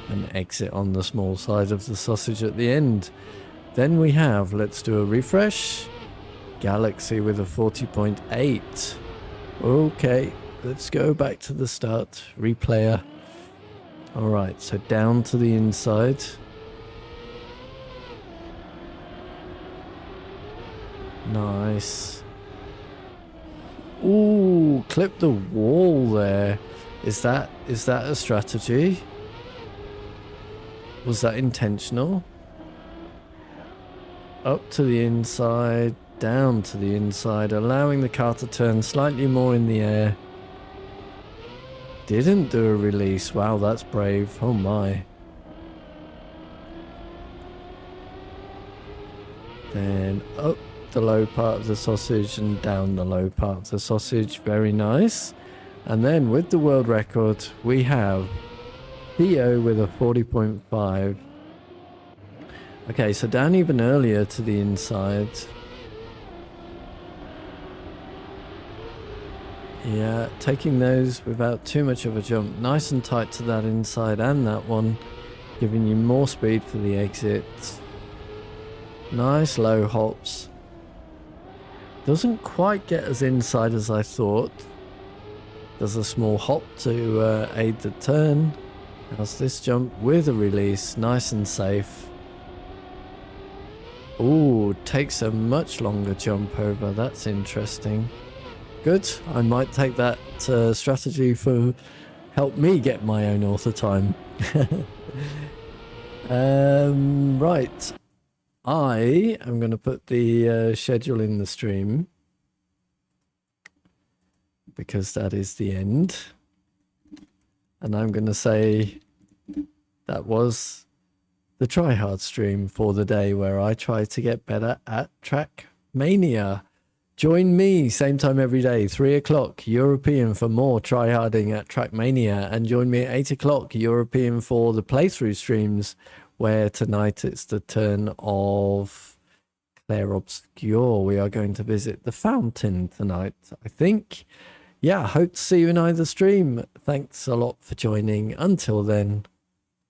and exit on the small side of the sausage at the end. Then we have, let's do a refresh, Galaxy with a 40.8. Okay. Let's go back to the start. Replayer. Alright, so down to the inside. Nice. Ooh, clip the wall there. Is that a strategy? Was that intentional? Up to the inside, down to the inside, allowing the car to turn slightly more in the air. Didn't do a release. Wow, that's brave. Oh my. Then up the low part of the sausage and down the low part of the sausage. Very nice. And then with the world record, we have Theo with a 40.5. Okay, so down even earlier to the inside. Yeah, taking those without too much of a jump. Nice and tight to that inside and that one. Giving you more speed for the exit. Nice low hops. Doesn't quite get as inside as I thought. Does a small hop to aid the turn. How's this jump with a release? Nice and safe. Ooh, takes a much longer jump over. That's interesting. Good. I might take that strategy for help me get my own author time. Right. I am going to put the schedule in the stream because that is the end. And I'm going to say that was the tryhard stream for the day where I try to get better at Trackmania. Join me, same time every day, 3 o'clock European for more tryharding at Trackmania, and join me at 8 o'clock European for the playthrough streams, where tonight it's the turn of Claire Obscure. We are going to visit the fountain tonight, I think. Yeah, hope to see you in either stream. Thanks a lot for joining. Until then,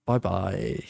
bye-bye.